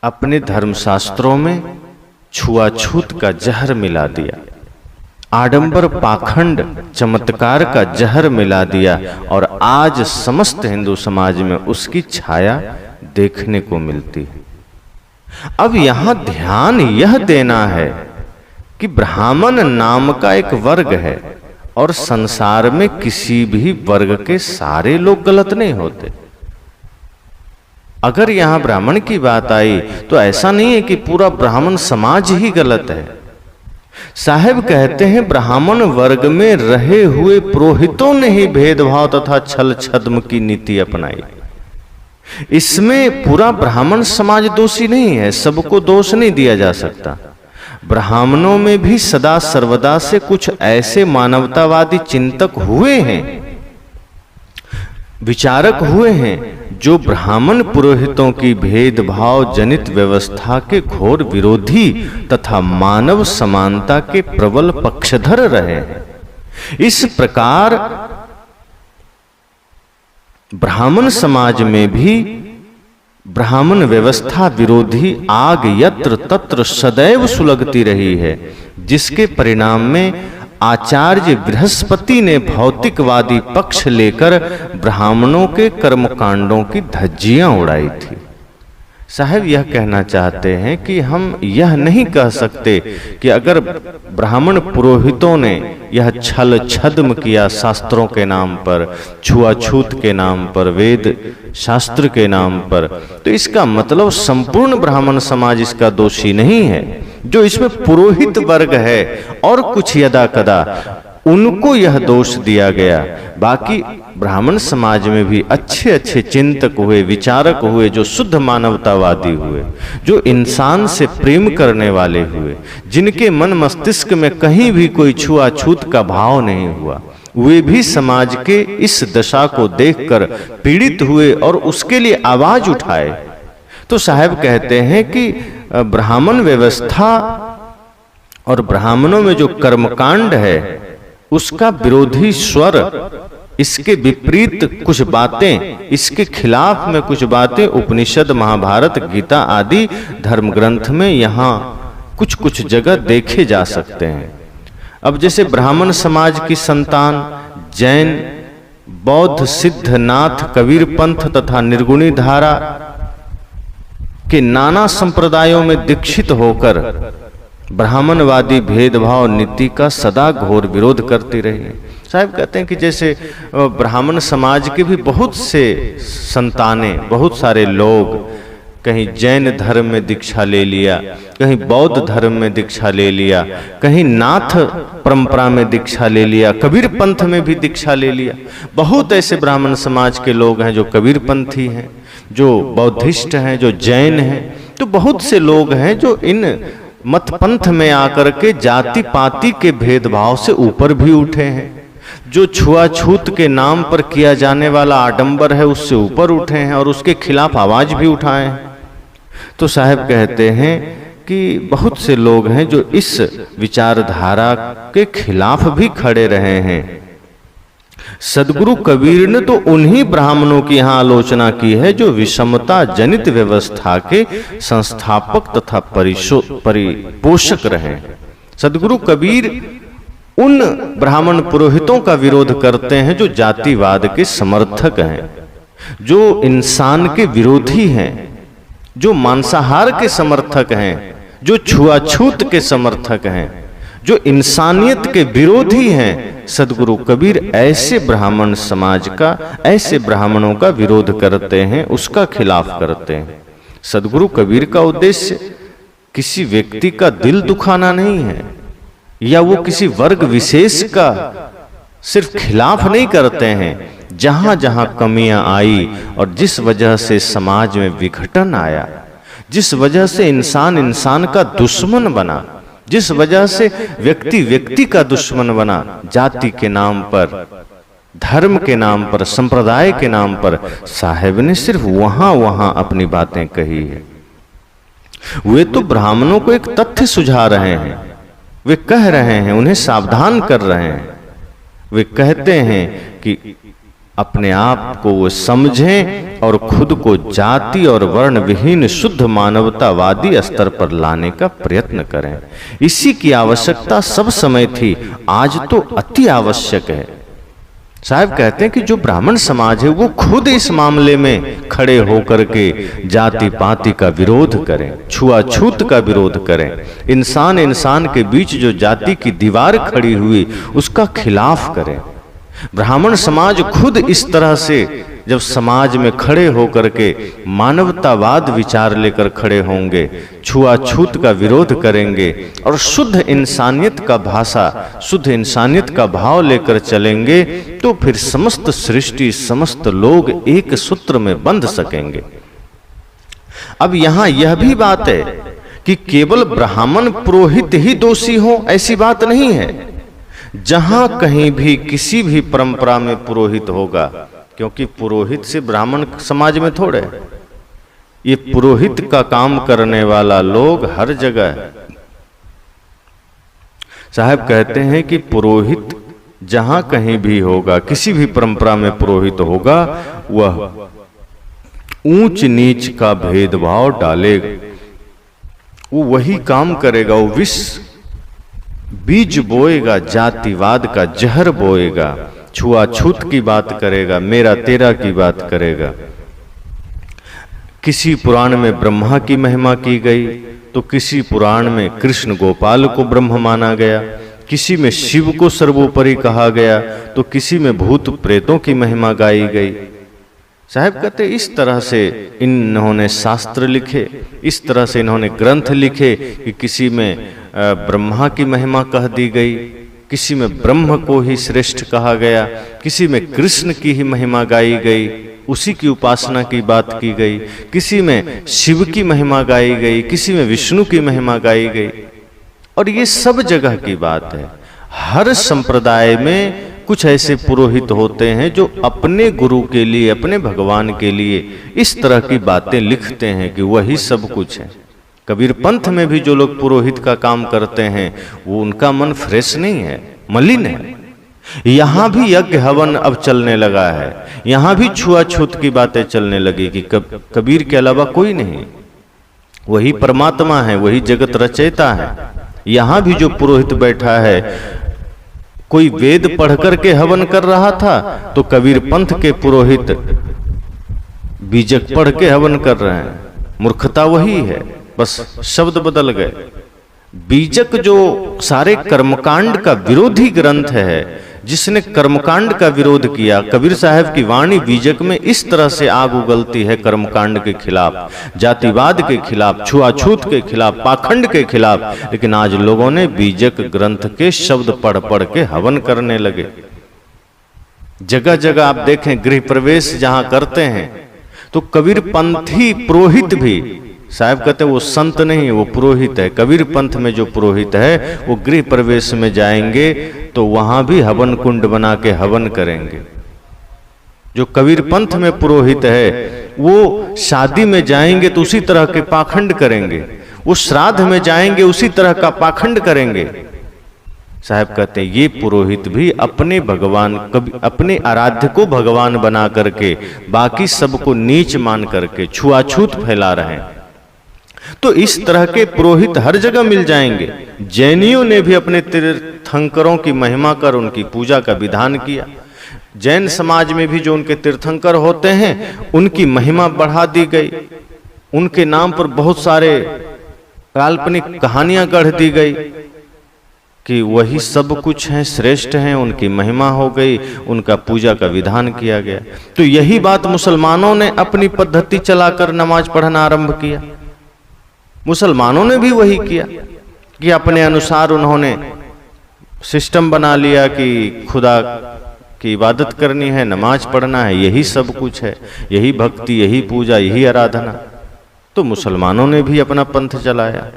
अपने धर्मशास्त्रों में छुआछूत का जहर मिला दिया, आडंबर पाखंड चमत्कार का जहर मिला दिया और आज समस्त हिंदू समाज में उसकी छाया देखने को मिलती है। अब यहां ध्यान यह देना है कि ब्राह्मण नाम का एक वर्ग है और संसार में किसी भी वर्ग के सारे लोग गलत नहीं होते। अगर यहां ब्राह्मण की बात आई तो ऐसा नहीं है कि पूरा ब्राह्मण समाज ही गलत है। साहब कहते हैं ब्राह्मण वर्ग में रहे हुए पुरोहितों ने ही भेदभाव तथा छल छद्म की नीति अपनाई। इसमें पूरा ब्राह्मण समाज दोषी नहीं है, सबको दोष नहीं दिया जा सकता। ब्राह्मणों में भी सदा सर्वदा से कुछ ऐसे मानवतावादी चिंतक हुए हैं, विचारक हुए हैं, जो ब्राह्मण पुरोहितों की भेदभाव जनित व्यवस्था के घोर विरोधी तथा मानव समानता के प्रबल पक्षधर रहे हैं। इस प्रकार ब्राह्मण समाज में भी ब्राह्मण व्यवस्था विरोधी आग यत्र तत्र सदैव सुलगती रही है, जिसके परिणाम में आचार्य बृहस्पति ने भौतिकवादी पक्ष लेकर ब्राह्मणों के कर्मकांडों की धज्जियां उड़ाई थी। साहब यह कहना चाहते हैं कि हम यह नहीं कह सकते कि अगर ब्राह्मण पुरोहितों ने यह छल छद्म किया शास्त्रों के नाम पर, छुआछूत के नाम पर, वेद शास्त्र के नाम पर, तो इसका मतलब संपूर्ण ब्राह्मण समाज इसका दोषी नहीं है। जो इसमें पुरोहित वर्ग है और कुछ यदा कदा उनको यह दोष दिया गया। बाकी ब्राह्मण समाज में भी अच्छे अच्छे चिंतक हुए, विचारक हुए, जो शुद्ध मानवतावादी हुए, जो इंसान से प्रेम करने वाले हुए, जिनके मन मस्तिष्क में कहीं भी कोई छुआछूत का भाव नहीं हुआ, वे भी समाज के इस दशा को देखकर पीड़ित हुए और उसके लिए आवाज उठाए। तो साहब कहते हैं कि ब्राह्मण व्यवस्था और ब्राह्मणों में जो कर्मकांड है उसका विरोधी स्वर, इसके विपरीत कुछ बातें, इसके खिलाफ में कुछ बातें उपनिषद, महाभारत, गीता आदि धर्म ग्रंथ में यहाँ कुछ कुछ जगह देखे जा सकते हैं। अब जैसे ब्राह्मण समाज की संतान जैन, बौद्ध, सिद्धनाथ, कबीर पंथ तथा निर्गुणी धारा के नाना संप्रदायों में दीक्षित होकर ब्राह्मणवादी भेदभाव नीति का सदा घोर विरोध करती रही। साहब कहते हैं कि जैसे ब्राह्मण समाज के भी बहुत से संतानें, बहुत सारे लोग कहीं जैन धर्म में दीक्षा ले लिया, कहीं बौद्ध धर्म में दीक्षा ले लिया, कहीं नाथ परंपरा में दीक्षा ले लिया, कबीर पंथ में भी दीक्षा ले लिया। बहुत ऐसे ब्राह्मण समाज के लोग हैं जो कबीर पंथी हैं, जो बौद्धिस्ट हैं, जो जैन हैं। तो बहुत से लोग हैं जो इन मत पंथ में आकर के जाति पाति के भेदभाव से ऊपर भी उठे हैं, जो छुआछूत के नाम पर किया जाने वाला आडंबर है उससे ऊपर उठे हैं और उसके खिलाफ आवाज भी उठाए हैं। तो साहब कहते हैं कि बहुत से लोग हैं जो इस विचारधारा के खिलाफ भी खड़े रहे हैं। सदगुरु कबीर ने तो उन्हीं ब्राह्मणों की यहां आलोचना की है जो विषमता जनित व्यवस्था के संस्थापक तथा परिपोषक रहे। सदगुरु कबीर उन ब्राह्मण पुरोहितों का विरोध करते हैं जो जातिवाद के समर्थक हैं, जो इंसान के विरोधी हैं, जो मांसाहार के समर्थक हैं, जो छुआछूत के समर्थक हैं, जो इंसानियत के विरोधी हैं। सदगुरु कबीर ऐसे ब्राह्मण समाज का, ऐसे ब्राह्मणों का विरोध करते हैं, उसका खिलाफ करते हैं। सदगुरु कबीर का उद्देश्य किसी व्यक्ति का दिल दुखाना नहीं है, या वो किसी वर्ग विशेष का सिर्फ खिलाफ नहीं करते हैं। जहां जहां कमियां आई और जिस वजह से समाज में विघटन आया, जिस वजह से इंसान इंसान का दुश्मन बना, जिस वजह से व्यक्ति व्यक्ति का दुश्मन बना, जाति के नाम पर, धर्म के नाम पर, संप्रदाय के नाम पर, साहेब ने सिर्फ वहां वहां अपनी बातें कही है। वे तो ब्राह्मणों को एक तथ्य सुझा रहे हैं, वे कह रहे हैं, उन्हें सावधान कर रहे हैं। वे कहते हैं कि अपने आप को वो समझें और खुद को जाति और वर्ण विहीन शुद्ध मानवतावादी स्तर पर लाने का प्रयत्न करें। इसी की आवश्यकता सब समय थी, आज तो अति आवश्यक है। साहब कहते हैं कि जो ब्राह्मण समाज है वो खुद इस मामले में खड़े होकर के जाति पाति का विरोध करें, छुआछूत का विरोध करें, इंसान इंसान के बीच जो जाति की दीवार खड़ी हुई उसका खिलाफ करें। ब्राह्मण समाज खुद इस तरह से जब समाज में खड़े होकर के मानवतावाद विचार लेकर खड़े होंगे, छुआछूत का विरोध करेंगे और शुद्ध इंसानियत का भाषा, शुद्ध इंसानियत का भाव लेकर चलेंगे, तो फिर समस्त सृष्टि, समस्त लोग एक सूत्र में बंध सकेंगे। अब यहां यह भी बात है कि केवल ब्राह्मण पुरोहित ही दोषी हो, ऐसी बात नहीं है। जहां कहीं भी किसी भी परंपरा में पुरोहित होगा, क्योंकि पुरोहित से ब्राह्मण समाज में थोड़े, ये पुरोहित का काम करने वाला लोग हर जगह है। साहब कहते हैं कि पुरोहित जहां कहीं भी होगा, किसी भी परंपरा में पुरोहित होगा, वह ऊंच नीच का भेदभाव डालेगा, वो वही काम करेगा, वो विष बीज बोएगा, जातिवाद का जहर बोएगा, छुआछूत की बात करेगा, मेरा तेरा की बात करेगा। किसी पुराण में ब्रह्मा की महिमा की गई तो किसी पुराण में कृष्ण गोपाल को ब्रह्म माना गया, किसी में शिव को सर्वोपरि कहा गया तो किसी में भूत प्रेतों की महिमा गाई गई। साहब कहते इस तरह से इन्होंने शास्त्र लिखे, इस तरह से इन्होंने ग्रंथ लिखे कि किसी में ब्रह्मा की महिमा कह दी गई, किसी में ब्रह्म को ही श्रेष्ठ कहा गया, किसी में कृष्ण की ही महिमा गाई गई, उसी की उपासना की बात की गई, किसी में शिव की महिमा गाई गई, किसी में विष्णु की महिमा गाई गई। और ये सब जगह की बात है। हर संप्रदाय में कुछ ऐसे पुरोहित होते हैं जो अपने गुरु के लिए, अपने भगवान के लिए इस तरह की बातें लिखते हैं कि वही सब कुछ है। कबीर पंथ में भी जो लोग पुरोहित का काम करते हैं वो उनका मन फ्रेश नहीं है, मलिन है। यहां भी यज्ञ हवन अब चलने लगा है, यहां भी छुआछूत की बातें चलने लगी कि कबीर के अलावा कोई नहीं, वही परमात्मा है, वही जगत रचयिता है। यहां भी जो पुरोहित बैठा है, कोई वेद पढ़ करके हवन कर रहा था तो कबीर पंथ के पुरोहित बीजक पढ़ के हवन कर रहे हैं। मूर्खता वही है, बस शब्द बदल गए। बीजक जो सारे कर्मकांड का विरोधी ग्रंथ है, जिसने कर्मकांड का विरोध किया। कबीर साहब की वाणी बीजक में इस तरह से आग उगलती है कर्मकांड के खिलाफ, जातिवाद के खिलाफ, छुआछूत के खिलाफ, पाखंड के खिलाफ। लेकिन आज लोगों ने बीजक ग्रंथ के शब्द पढ़ पढ़ के हवन करने लगे। जगह जगह आप देखें गृह प्रवेश जहां करते हैं तो कबीर पंथी पुरोहित भी, साहब कहते हैं वो संत नहीं, वो पुरोहित है। कबीर पंथ में जो पुरोहित है वो गृह प्रवेश में जाएंगे तो वहां भी हवन कुंड बना के हवन करेंगे। जो कबीर पंथ में पुरोहित है वो शादी में जाएंगे तो उसी तरह के पाखंड करेंगे, वो श्राद्ध में जाएंगे उसी तरह का पाखंड करेंगे। साहब कहते हैं ये पुरोहित भी अपने भगवान, कभी अपने आराध्य को भगवान बना करके बाकी सबको नीच मान करके छुआछूत फैला रहे हैं। तो इस तरह के पुरोहित हर जगह मिल जाएंगे। जैनियों ने भी अपने तीर्थंकरों की महिमा कर उनकी पूजा का विधान किया। जैन समाज में भी जो उनके तीर्थंकर होते हैं उनकी महिमा बढ़ा दी गई, उनके नाम पर बहुत सारे काल्पनिक कहानियां गढ़ दी गई कि वही सब कुछ हैं, श्रेष्ठ हैं, उनकी महिमा हो गई, उनका पूजा का विधान किया गया। तो यही बात मुसलमानों ने अपनी पद्धति चलाकर नमाज पढ़ना आरंभ किया। मुसलमानों ने भी वही किया कि अपने अनुसार उन्होंने सिस्टम बना लिया कि खुदा की इबादत करनी है, नमाज पढ़ना है, यही सब कुछ है, यही भक्ति, यही पूजा, यही आराधना। तो मुसलमानों ने भी अपना पंथ चलाया।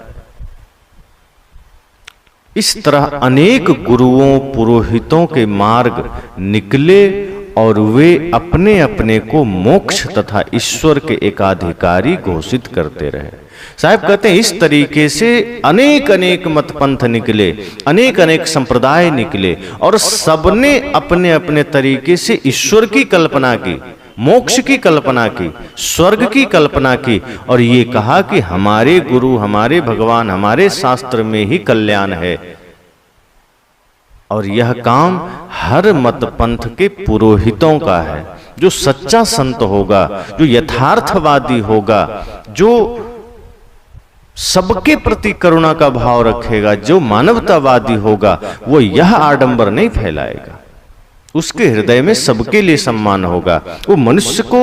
इस तरह अनेक गुरुओं पुरोहितों के मार्ग निकले और वे अपने अपने को मोक्ष तथा ईश्वर के एकाधिकारी घोषित करते रहे। साहब कहते हैं इस तरीके से अनेक अनेक मत पंथ निकले, अनेक अनेक संप्रदाय निकले और सबने अपने अपने तरीके से ईश्वर की कल्पना की, मोक्ष की कल्पना की, स्वर्ग की कल्पना की और ये कहा कि हमारे गुरु, हमारे भगवान, हमारे शास्त्र में ही कल्याण है। और यह काम हर मत पंथ के पुरोहितों का है। जो सच्चा संत होगा, जो यथार्थवादी होगा, जो सबके प्रति करुणा का भाव रखेगा, जो मानवतावादी होगा, वो यह आडंबर नहीं फैलाएगा। उसके हृदय में सबके लिए सम्मान होगा। वो मनुष्य को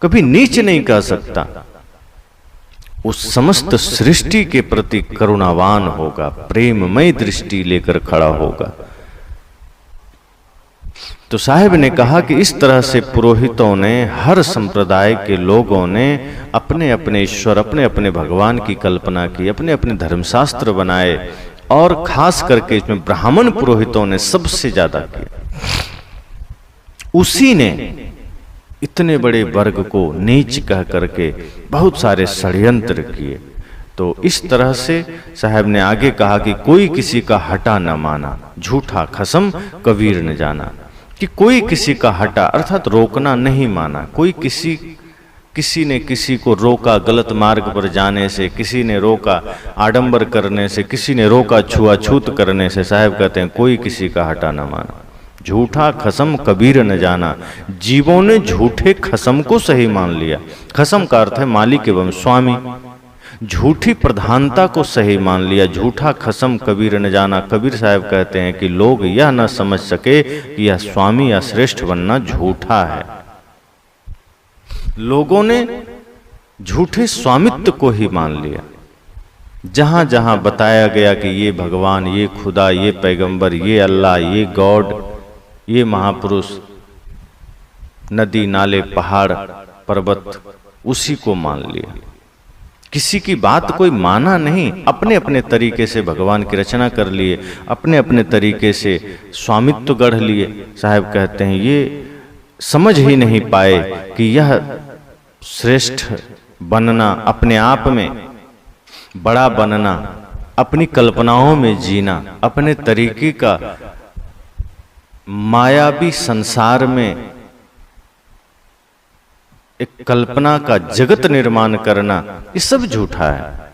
कभी नीच नहीं कह सकता। उस समस्त सृष्टि के प्रति करुणावान होगा, प्रेममय दृष्टि लेकर खड़ा होगा। तो साहिब ने कहा कि इस तरह से पुरोहितों ने, हर संप्रदाय के लोगों ने अपने अपने ईश्वर, अपने अपने भगवान की कल्पना की, अपने अपने धर्मशास्त्र बनाए और खास करके इसमें ब्राह्मण पुरोहितों ने सबसे ज्यादा किया। उसी ने इतने बड़े वर्ग को नीच कह करके बहुत सारे षड्यंत्र किए। तो इस तरह से साहब ने आगे कहा कि कोई किसी का हटा न माना, झूठा खसम कबीर न जाना। कि कोई किसी का हटा अर्थात रोकना नहीं माना। कोई किसी ने किसी को रोका गलत मार्ग पर जाने से, किसी ने रोका आडंबर करने से, किसी ने रोका छुआछूत करने से। साहब कहते हैं कोई किसी का हटा न माना, झूठा खसम कबीर न जाना। जीवों ने झूठे खसम को सही मान लिया। खसम का अर्थ है मालिक एवं स्वामी। झूठी प्रधानता को सही मान लिया। झूठा खसम कबीर न जाना। कबीर साहब कहते हैं कि लोग यह न समझ सके कि यह स्वामी या श्रेष्ठ बनना झूठा है। लोगों ने झूठे स्वामित्व को ही मान लिया। जहां जहां बताया गया कि ये भगवान, ये खुदा, ये पैगंबर, ये अल्लाह, ये गॉड, ये महापुरुष, नदी नाले पहाड़ पर्वत, उसी को मान लिया। किसी की बात कोई माना नहीं। अपने अपने तरीके से भगवान की रचना कर लिए, अपने अपने तरीके से स्वामित्व गढ़ लिए। साहब कहते हैं ये समझ ही नहीं पाए कि यह श्रेष्ठ बनना, अपने आप में बड़ा बनना, अपनी कल्पनाओं में जीना, अपने तरीके का मायावी संसार में एक कल्पना का जगत निर्माण करना, ये सब झूठा है।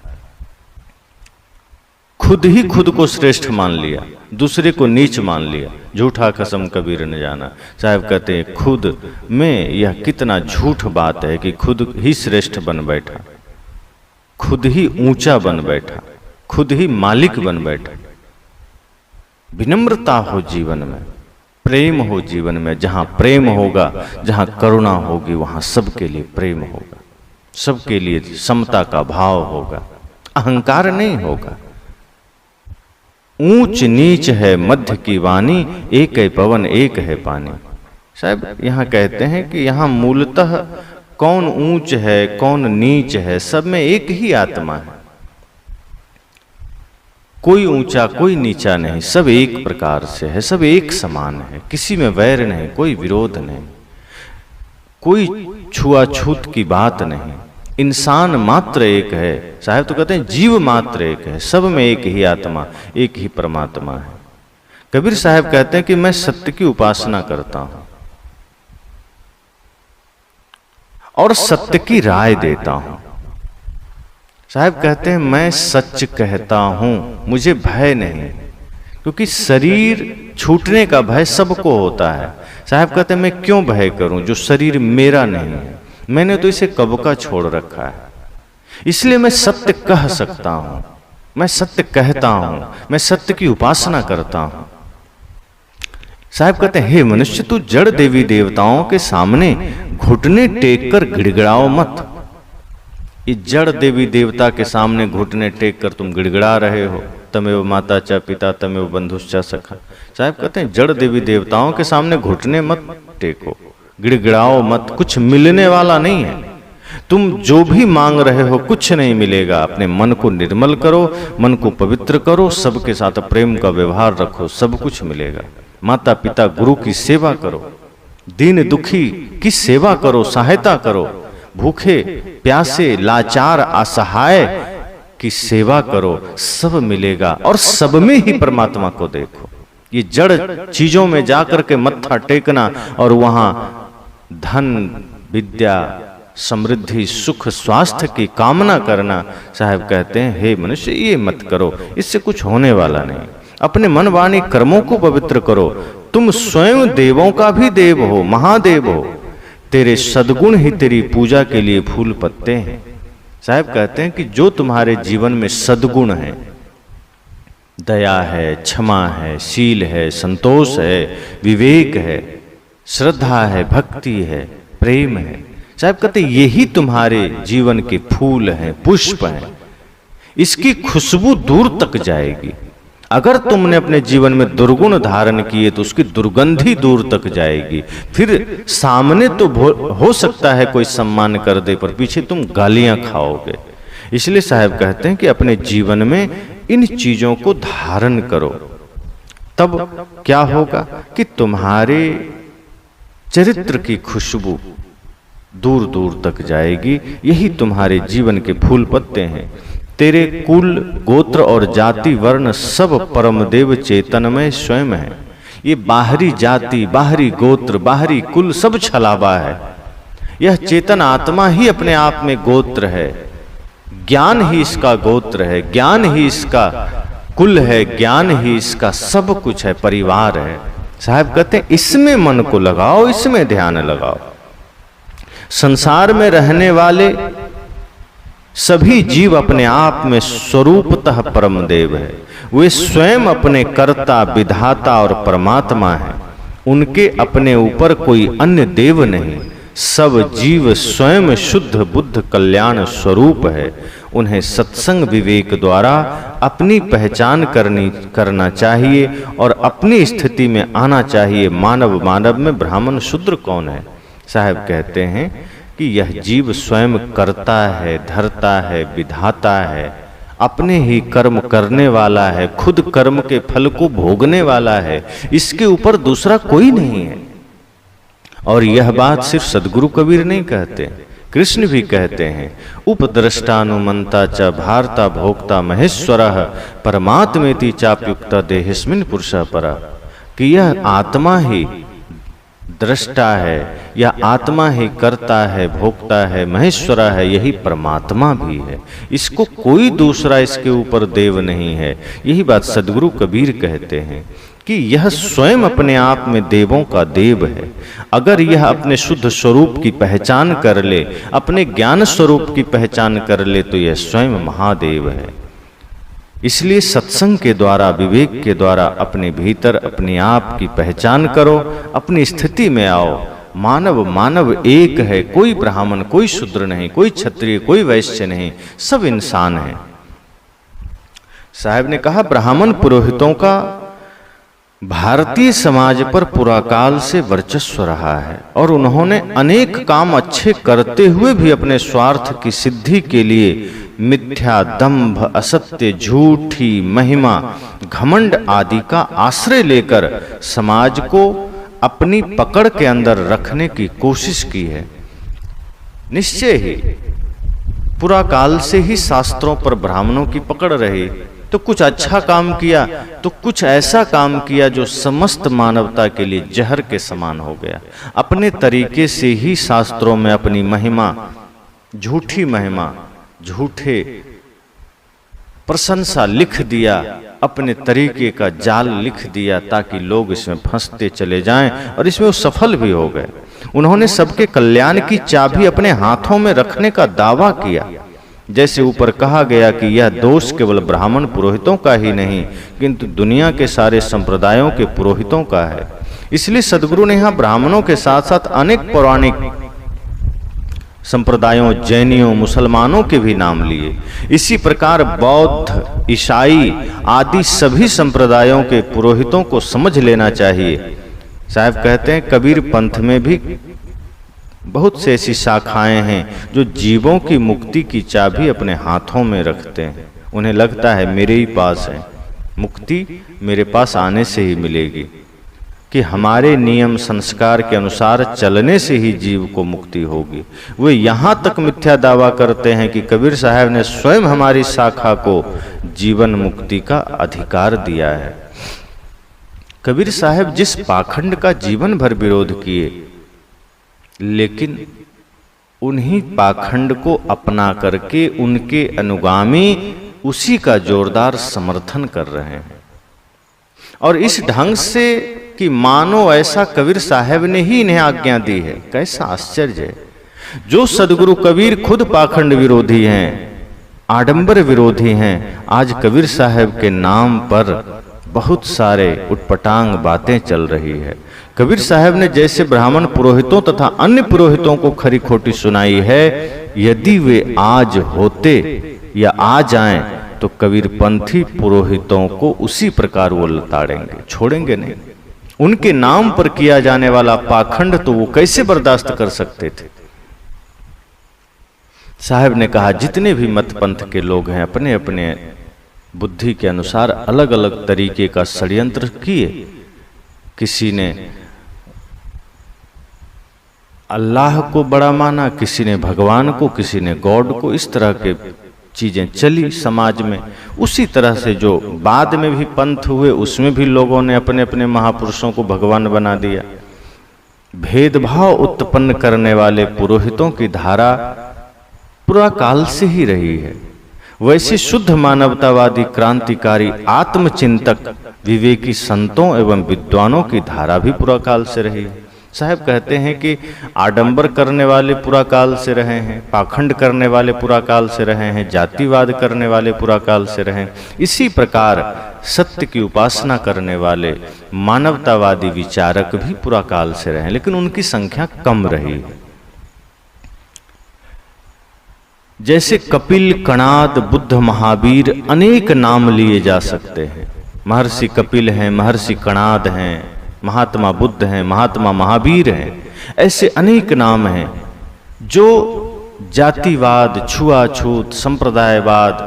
खुद ही खुद को श्रेष्ठ मान लिया, दूसरे को नीच मान लिया। झूठा कसम कबीर न जाना। साहब कहते हैं खुद में यह कितना झूठ बात है कि खुद ही श्रेष्ठ बन बैठा, खुद ही ऊंचा बन बैठा, खुद ही मालिक बन बैठा। विनम्रता हो जीवन में, प्रेम हो जीवन में। जहां प्रेम होगा, जहां करुणा होगी, वहां सबके लिए प्रेम होगा, सबके लिए समता का भाव होगा, अहंकार नहीं होगा। ऊंच नीच है मध्य की वाणी, एक है पवन एक है पानी। साहब यहाँ कहते हैं कि यहाँ मूलतः कौन ऊंच है कौन नीच है, सब में एक ही आत्मा है। कोई ऊंचा कोई नीचा नहीं, सब एक प्रकार से है, सब एक समान है, किसी में वैर नहीं, कोई विरोध नहीं, कोई छुआछूत की बात नहीं। इंसान मात्र एक है। साहब तो कहते हैं जीव मात्र एक है, सब में एक ही आत्मा, एक ही परमात्मा है। कबीर साहब कहते हैं कि मैं सत्य की उपासना करता हूं और सत्य की राय देता हूं। साहब कहते हैं मैं सच कहता हूं, मुझे भय नहीं, क्योंकि शरीर छूटने का भय सबको होता है। साहब कहते हैं मैं क्यों भय करूं जो शरीर मेरा नहीं है, मैंने तो इसे कब का छोड़ रखा है, इसलिए मैं सत्य कह सकता हूं, मैं सत्य कहता हूं, मैं सत्य की उपासना करता हूं। साहब कहते हैं हे मनुष्य, तू जड़ देवी देवताओं के सामने घुटने टेक कर गिड़गिड़ाओ मत। ये जड़ देवी देवता के सामने घुटने टेक कर तुम गिड़गिड़ा रहे हो, तमेव माता च पिता तमेव बंधुश्च सखा। साहब कहते हैं जड़ देवी देवताओं के सामने घुटने मत टेको, गिड़गिड़ाओ मत, कुछ मिलने वाला नहीं है। तुम जो भी मांग रहे हो कुछ नहीं मिलेगा। अपने मन को निर्मल करो, मन को पवित्र करो, सबके साथ प्रेम का व्यवहार रखो, सब कुछ मिलेगा। माता पिता गुरु की सेवा करो, दीन दुखी की सेवा करो, सहायता करो, भूखे प्यासे लाचार असहाय की सेवा करो, सब मिलेगा। और सब में ही परमात्मा को देखो। ये जड़ चीजों में जाकर के मत्था टेकना और वहां धन विद्या समृद्धि सुख स्वास्थ्य की कामना करना, साहब कहते हैं हे मनुष्य ये मत करो, इससे कुछ होने वाला नहीं। अपने मन वाणी कर्मों को पवित्र करो। तुम स्वयं देवों का भी देव हो, महादेव हो, तेरे सद्गुण ही तेरी पूजा के लिए फूल पत्ते हैं। साहब कहते हैं कि जो तुम्हारे जीवन में सद्गुण है, दया है, क्षमा है, शील है, संतोष है, विवेक है, श्रद्धा है, भक्ति है, प्रेम है, साहब कहते यही तुम्हारे जीवन के फूल हैं, पुष्प हैं। इसकी खुशबू दूर तक जाएगी। अगर तुमने अपने जीवन में दुर्गुण धारण किए तो उसकी दुर्गंधी दूर तक जाएगी। फिर सामने तो हो सकता है कोई सम्मान कर दे, पर पीछे तुम गालियां खाओगे। इसलिए साहब कहते हैं कि अपने जीवन में इन चीजों को धारण करो, तब क्या होगा कि तुम्हारे चरित्र की खुशबू दूर दूर तक जाएगी। यही तुम्हारे जीवन के फूल पत्ते हैं। तेरे कुल गोत्र और जाति वर्ण सब परमदेव चेतन में स्वयं है। ये बाहरी जाति, बाहरी गोत्र, बाहरी कुल सब छलावा है। यह चेतन आत्मा ही अपने आप में गोत्र है। ज्ञान ही इसका गोत्र है, ज्ञान ही इसका कुल है, ज्ञान ही इसका सब कुछ है, परिवार है। साहब कहते हैं इसमें मन को लगाओ, इसमें ध्यान लगाओ। संसार में रहने वाले सभी जीव अपने आप में स्वरूपतः परमदेव है। वे स्वयं अपने कर्ता, विधाता और परमात्मा हैं। उनके अपने ऊपर कोई अन्य देव नहीं। सब जीव स्वयं शुद्ध बुद्ध कल्याण स्वरूप है। उन्हें सत्संग विवेक द्वारा अपनी पहचान करना चाहिए और अपनी स्थिति में आना चाहिए। मानव में ब्राह्मण शूद्र कौन है? साहब कहते हैं कि यह जीव स्वयं करता है, धरता है, विधाता है, अपने ही कर्म करने वाला है, खुद कर्म के फल को भोगने वाला है। इसके ऊपर दूसरा कोई नहीं है। और यह बात सिर्फ सदगुरु कबीर नहीं कहते, कृष्ण भी कहते हैं। उपद्रष्टानुमंता च भारता भोक्ता महेश्वरः परमात्मेति चाप्युक्ता देहिस्मिन् पुरुषः परः, कि यह आत्मा ही दृष्टा है, या आत्मा ही करता है, भोक्ता है, महेश्वरा है, यही परमात्मा भी है। इसको कोई दूसरा इसके ऊपर देव नहीं है। यही बात सदगुरु कबीर कहते हैं कि यह स्वयं अपने आप में देवों का देव है। अगर यह अपने शुद्ध स्वरूप की पहचान कर ले, अपने ज्ञान स्वरूप की पहचान कर ले, तो यह स्वयं महादेव है। इसलिए सत्संग के द्वारा, विवेक के द्वारा अपने भीतर अपने आप की पहचान करो, अपनी स्थिति में आओ। मानव मानव एक है, कोई ब्राह्मण, कोई शूद्र नहीं, कोई क्षत्रिय, कोई वैश्य नहीं, सब इंसान है। साहब ने कहा ब्राह्मण पुरोहितों का भारतीय समाज पर पुराकाल से वर्चस्व रहा है और उन्होंने अनेक काम अच्छे करते हुए भी अपने स्वार्थ की सिद्धि के लिए मिथ्या, दंभ, असत्य, झूठी महिमा, घमंड आदि का आश्रय लेकर समाज को अपनी पकड़ के अंदर रखने की कोशिश की है। निश्चय ही पुराकाल से ही शास्त्रों पर ब्राह्मणों की पकड़ रही, तो कुछ अच्छा काम किया तो कुछ ऐसा काम किया जो समस्त मानवता के लिए जहर के समान हो गया। अपने तरीके से ही शास्त्रों में अपनी महिमा, झूठी महिमा, झूठे प्रशंसा लिख दिया, अपने तरीके का जाल लिख दिया ताकि लोग इसमें फंसते चले जाएं, और इसमें वो सफल भी हो गए। उन्होंने सबके कल्याण की चाबी अपने हाथों में रखने का दावा किया। जैसे ऊपर कहा गया कि यह दोष केवल ब्राह्मण पुरोहितों का ही नहीं किंतु दुनिया के सारे संप्रदायों के पुरोहितों का है। इसलिए सदगुरु ने यहाँ ब्राह्मणों के साथ साथ अनेक पौराणिक संप्रदायों, जैनियों, मुसलमानों के भी नाम लिए। इसी प्रकार बौद्ध, ईसाई आदि सभी संप्रदायों के पुरोहितों को समझ लेना चाहिए। साहब कहते हैं कबीर पंथ में भी बहुत से ऐसी शाखाएं हैं जो जीवों की मुक्ति की चाबी अपने हाथों में रखते हैं। उन्हें लगता है मेरे ही पास है, मुक्ति मेरे पास आने से ही मिलेगी, कि हमारे नियम संस्कार के अनुसार चलने से ही जीव को मुक्ति होगी। वे यहाँ तक मिथ्या दावा करते हैं कि कबीर साहब ने स्वयं हमारी शाखा को जीवन मुक्ति का अधिकार दिया है। कबीर साहब जिस पाखंड का जीवन भर विरोध किए, लेकिन उन्हीं पाखंड को अपना करके उनके अनुगामी उसी का जोरदार समर्थन कर रहे हैं। और इस ढंग से कि मानो ऐसा कबीर साहब ने ही इन्हें आज्ञा दी है। कैसा आश्चर्य है। जो सदगुरु कबीर खुद पाखंड विरोधी हैं, आडंबर विरोधी हैं, आज कबीर साहब के नाम पर बहुत सारे उटपटांग बातें चल रही है। कबीर साहब ने जैसे ब्राह्मण पुरोहितों तथा अन्य पुरोहितों को खरी खोटी सुनाई है, यदि वे आज होते या आ जाएं तो कबीर पंथी पुरोहितों को उसी प्रकार वो लताड़ेंगे, छोड़ेंगे नहीं। उनके नाम पर किया जाने वाला पाखंड तो वो कैसे बर्दाश्त कर सकते थे। साहब ने कहा जितने भी मत पंथ के लोग हैं अपने अपने बुद्धि के अनुसार अलग अलग तरीके का षड्यंत्र किए। किसी ने अल्लाह को बड़ा माना, किसी ने भगवान को, किसी ने गॉड को, इस तरह के चीजें चली समाज में। उसी तरह से जो बाद में भी पंथ हुए उसमें भी लोगों ने अपने अपने महापुरुषों को भगवान बना दिया। भेदभाव उत्पन्न करने वाले पुरोहितों की धारा पूरा काल से ही रही है। वैसे शुद्ध मानवतावादी, क्रांतिकारी, आत्मचिंतक, विवेकी संतों एवं विद्वानों की धारा भी पूरा काल से रही है। साहब कहते हैं कि आडंबर करने वाले पूरा काल से रहे हैं, पाखंड करने वाले पूरा काल से रहे हैं, जातिवाद करने वाले पूरा काल से रहे हैं। इसी प्रकार सत्य की उपासना करने वाले मानवतावादी विचारक भी पूरा काल से रहे हैं, लेकिन उनकी संख्या कम रही। जैसे कपिल, कणाद, बुद्ध, महावीर, अनेक नाम लिए जा सकते हैं। महर्षि कपिल हैं, महर्षि कणाद हैं, महात्मा बुद्ध हैं, महात्मा महावीर हैं। ऐसे अनेक नाम हैं जो जातिवाद, छुआछूत, संप्रदायवाद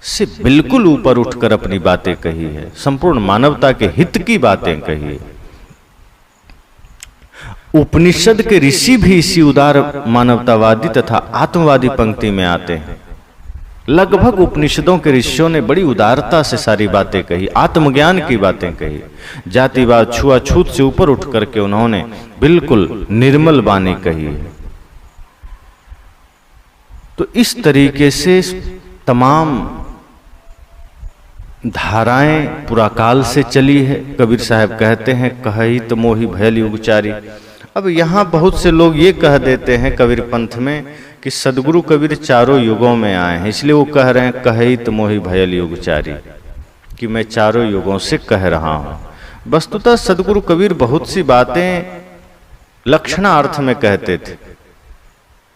से बिल्कुल ऊपर उठकर अपनी बातें कही है, संपूर्ण मानवता के हित की बातें कही है। उपनिषद के ऋषि भी इसी उदार मानवतावादी तथा आत्मवादी पंक्ति में आते हैं। लगभग उपनिषदों के ऋषियों ने बड़ी उदारता से सारी बातें कही, आत्मज्ञान की बातें कही। जातिवाद, छुआछूत से ऊपर उठ करके उन्होंने बिल्कुल निर्मल वाणी कही है। तो इस तरीके से तमाम धाराएं पुराकाल से चली है। कबीर साहब कहते हैं कही तो मोहि भयल युगचारी। अब यहाँ बहुत से लोग ये कह देते हैं कबीर पंथ में कि कि सदगुरु कबीर चारों युगों में आए हैं, इसलिए वो कह रहे हैं कहित मोहि भयल युगचारी, कि मैं चारों युगों से कह रहा हूं। वस्तुतः सदगुरु कबीर बहुत सी बातें लक्षणार्थ में कहते थे।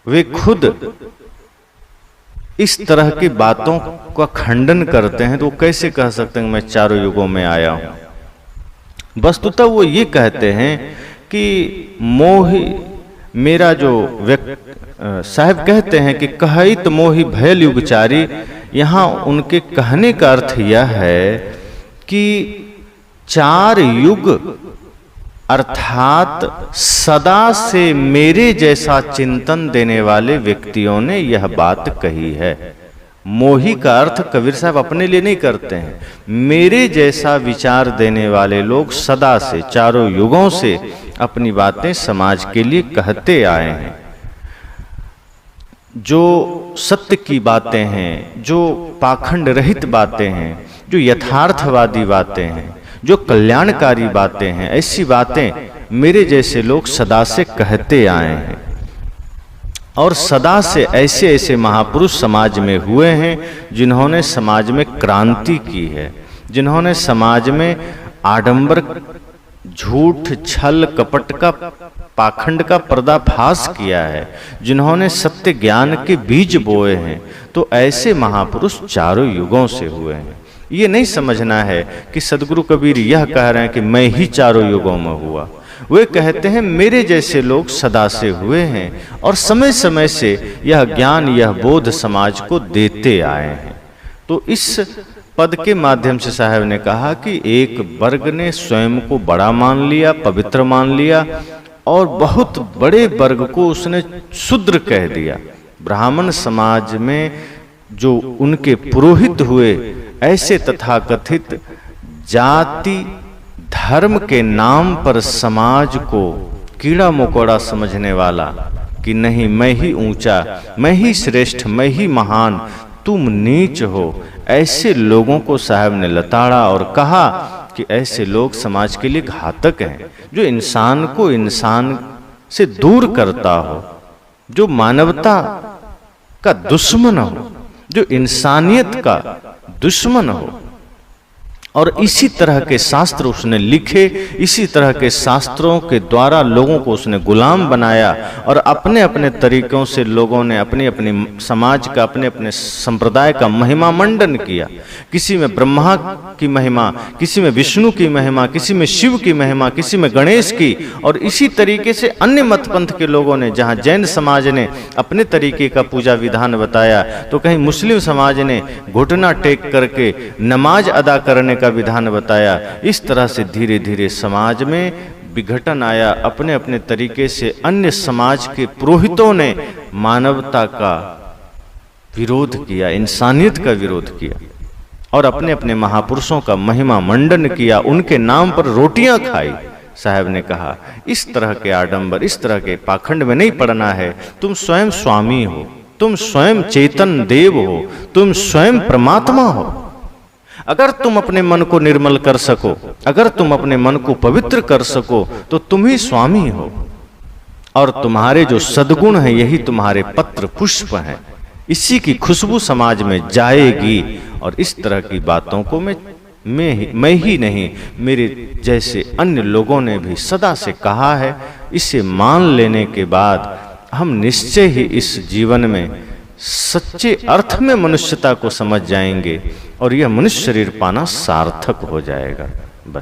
वे खुद इस तरह की बातों का खंडन करते हैं, तो वो कैसे कह सकते हैं मैं चारों युगों में आया हूं। वस्तुतः वो ये कहते हैं कि मोहि, मेरा जो साहब कहते हैं कि कहित मोहि भयल युगचारी, यहां उनके कहने का अर्थ यह है कि 4 युग अर्थात सदा से मेरे जैसा चिंतन देने वाले व्यक्तियों ने यह बात कही है। मोही का अर्थ कबीर साहब अपने लिए नहीं करते हैं, मेरे जैसा विचार देने वाले लोग सदा से, चारों युगों से अपनी बातें समाज के लिए कहते आए हैं। जो सत्य की बातें हैं, जो पाखंड रहित बातें हैं, जो यथार्थवादी बातें हैं, जो कल्याणकारी बातें हैं, ऐसी बातें मेरे जैसे लोग सदा से कहते आए हैं। और सदा से ऐसे ऐसे महापुरुष समाज में हुए हैं जिन्होंने समाज में क्रांति की है, जिन्होंने समाज में आडंबर, झूठ, छल, कपट का, पाखंड का पर्दाफाश किया है, जिन्होंने सत्य ज्ञान के बीज बोए हैं। तो ऐसे महापुरुष चारों युगों से हुए हैं। ये नहीं समझना है कि सदगुरु कबीर यह कह रहे हैं कि मैं ही चारों युगों में हुआ। वे कहते हैं मेरे जैसे लोग सदा से हुए हैं और समय समय से यह ज्ञान, यह बोध समाज को देते आए हैं। तो इस पद के माध्यम से साहब ने कहा कि एक वर्ग ने स्वयं को बड़ा मान लिया, पवित्र मान लिया, और बहुत बड़े वर्ग को उसने शूद्र कह दिया। ब्राह्मण समाज में जो उनके पुरोहित हुए, ऐसे तथाकथित जाति धर्म के नाम पर समाज को कीड़ा मकोड़ा समझने वाला कि नहीं मैं ही ऊंचा, मैं ही श्रेष्ठ, मैं ही महान, तुम नीच हो, ऐसे लोगों को साहब ने लताड़ा और कहा कि ऐसे लोग समाज के लिए घातक हैं। जो इंसान को इंसान से दूर करता हो, जो मानवता का दुश्मन हो, जो इंसानियत का दुश्मन हो। और इसी तरह के शास्त्र उसने लिखे, इसी तरह के शास्त्रों के द्वारा लोगों को उसने गुलाम बनाया और अपने अपने तरीकों से लोगों ने अपने अपने समाज का, अपने अपने संप्रदाय का महिमा मंडन किया। किसी में ब्रह्मा की महिमा, किसी में विष्णु की महिमा, किसी में शिव की महिमा, किसी में गणेश की। और इसी तरीके से अन्य मत पंथ के लोगों ने, जहाँ जैन समाज ने अपने तरीके का पूजा विधान बताया, तो कहीं मुस्लिम समाज ने घुटना टेक करके नमाज अदा करने का विधान बताया। इस तरह से धीरे धीरे समाज में विघटन आया। अपने अपने तरीके से अन्य समाज के पुरोहितों ने मानवता का विरोध किया, इंसानियत का विरोध किया और अपने अपने महापुरुषों का महिमा मंडन किया, उनके नाम पर रोटियां खाई। साहब ने कहा इस तरह के आडंबर, इस तरह के पाखंड में नहीं पड़ना है। तुम स्वयं स्वामी हो, तुम स्वयं चेतन देव हो, तुम स्वयं परमात्मा हो। अगर तुम अपने मन को निर्मल कर सको, अगर तुम अपने मन को पवित्र कर सको, तो तुम ही स्वामी हो। और तुम्हारे जो सद्गुण हैं यही तुम्हारे पत्र पुष्प हैं, इसी की खुशबू समाज में जाएगी। और इस तरह की बातों को मैं ही नहीं, मेरे जैसे अन्य लोगों ने भी सदा से कहा है। इसे मान लेने के बाद हम निश्चय ही इस जीवन में सच्चे अर्थ में मनुष्यता को समझ जाएंगे और यह मनुष्य शरीर पाना सार्थक हो जाएगा। बस।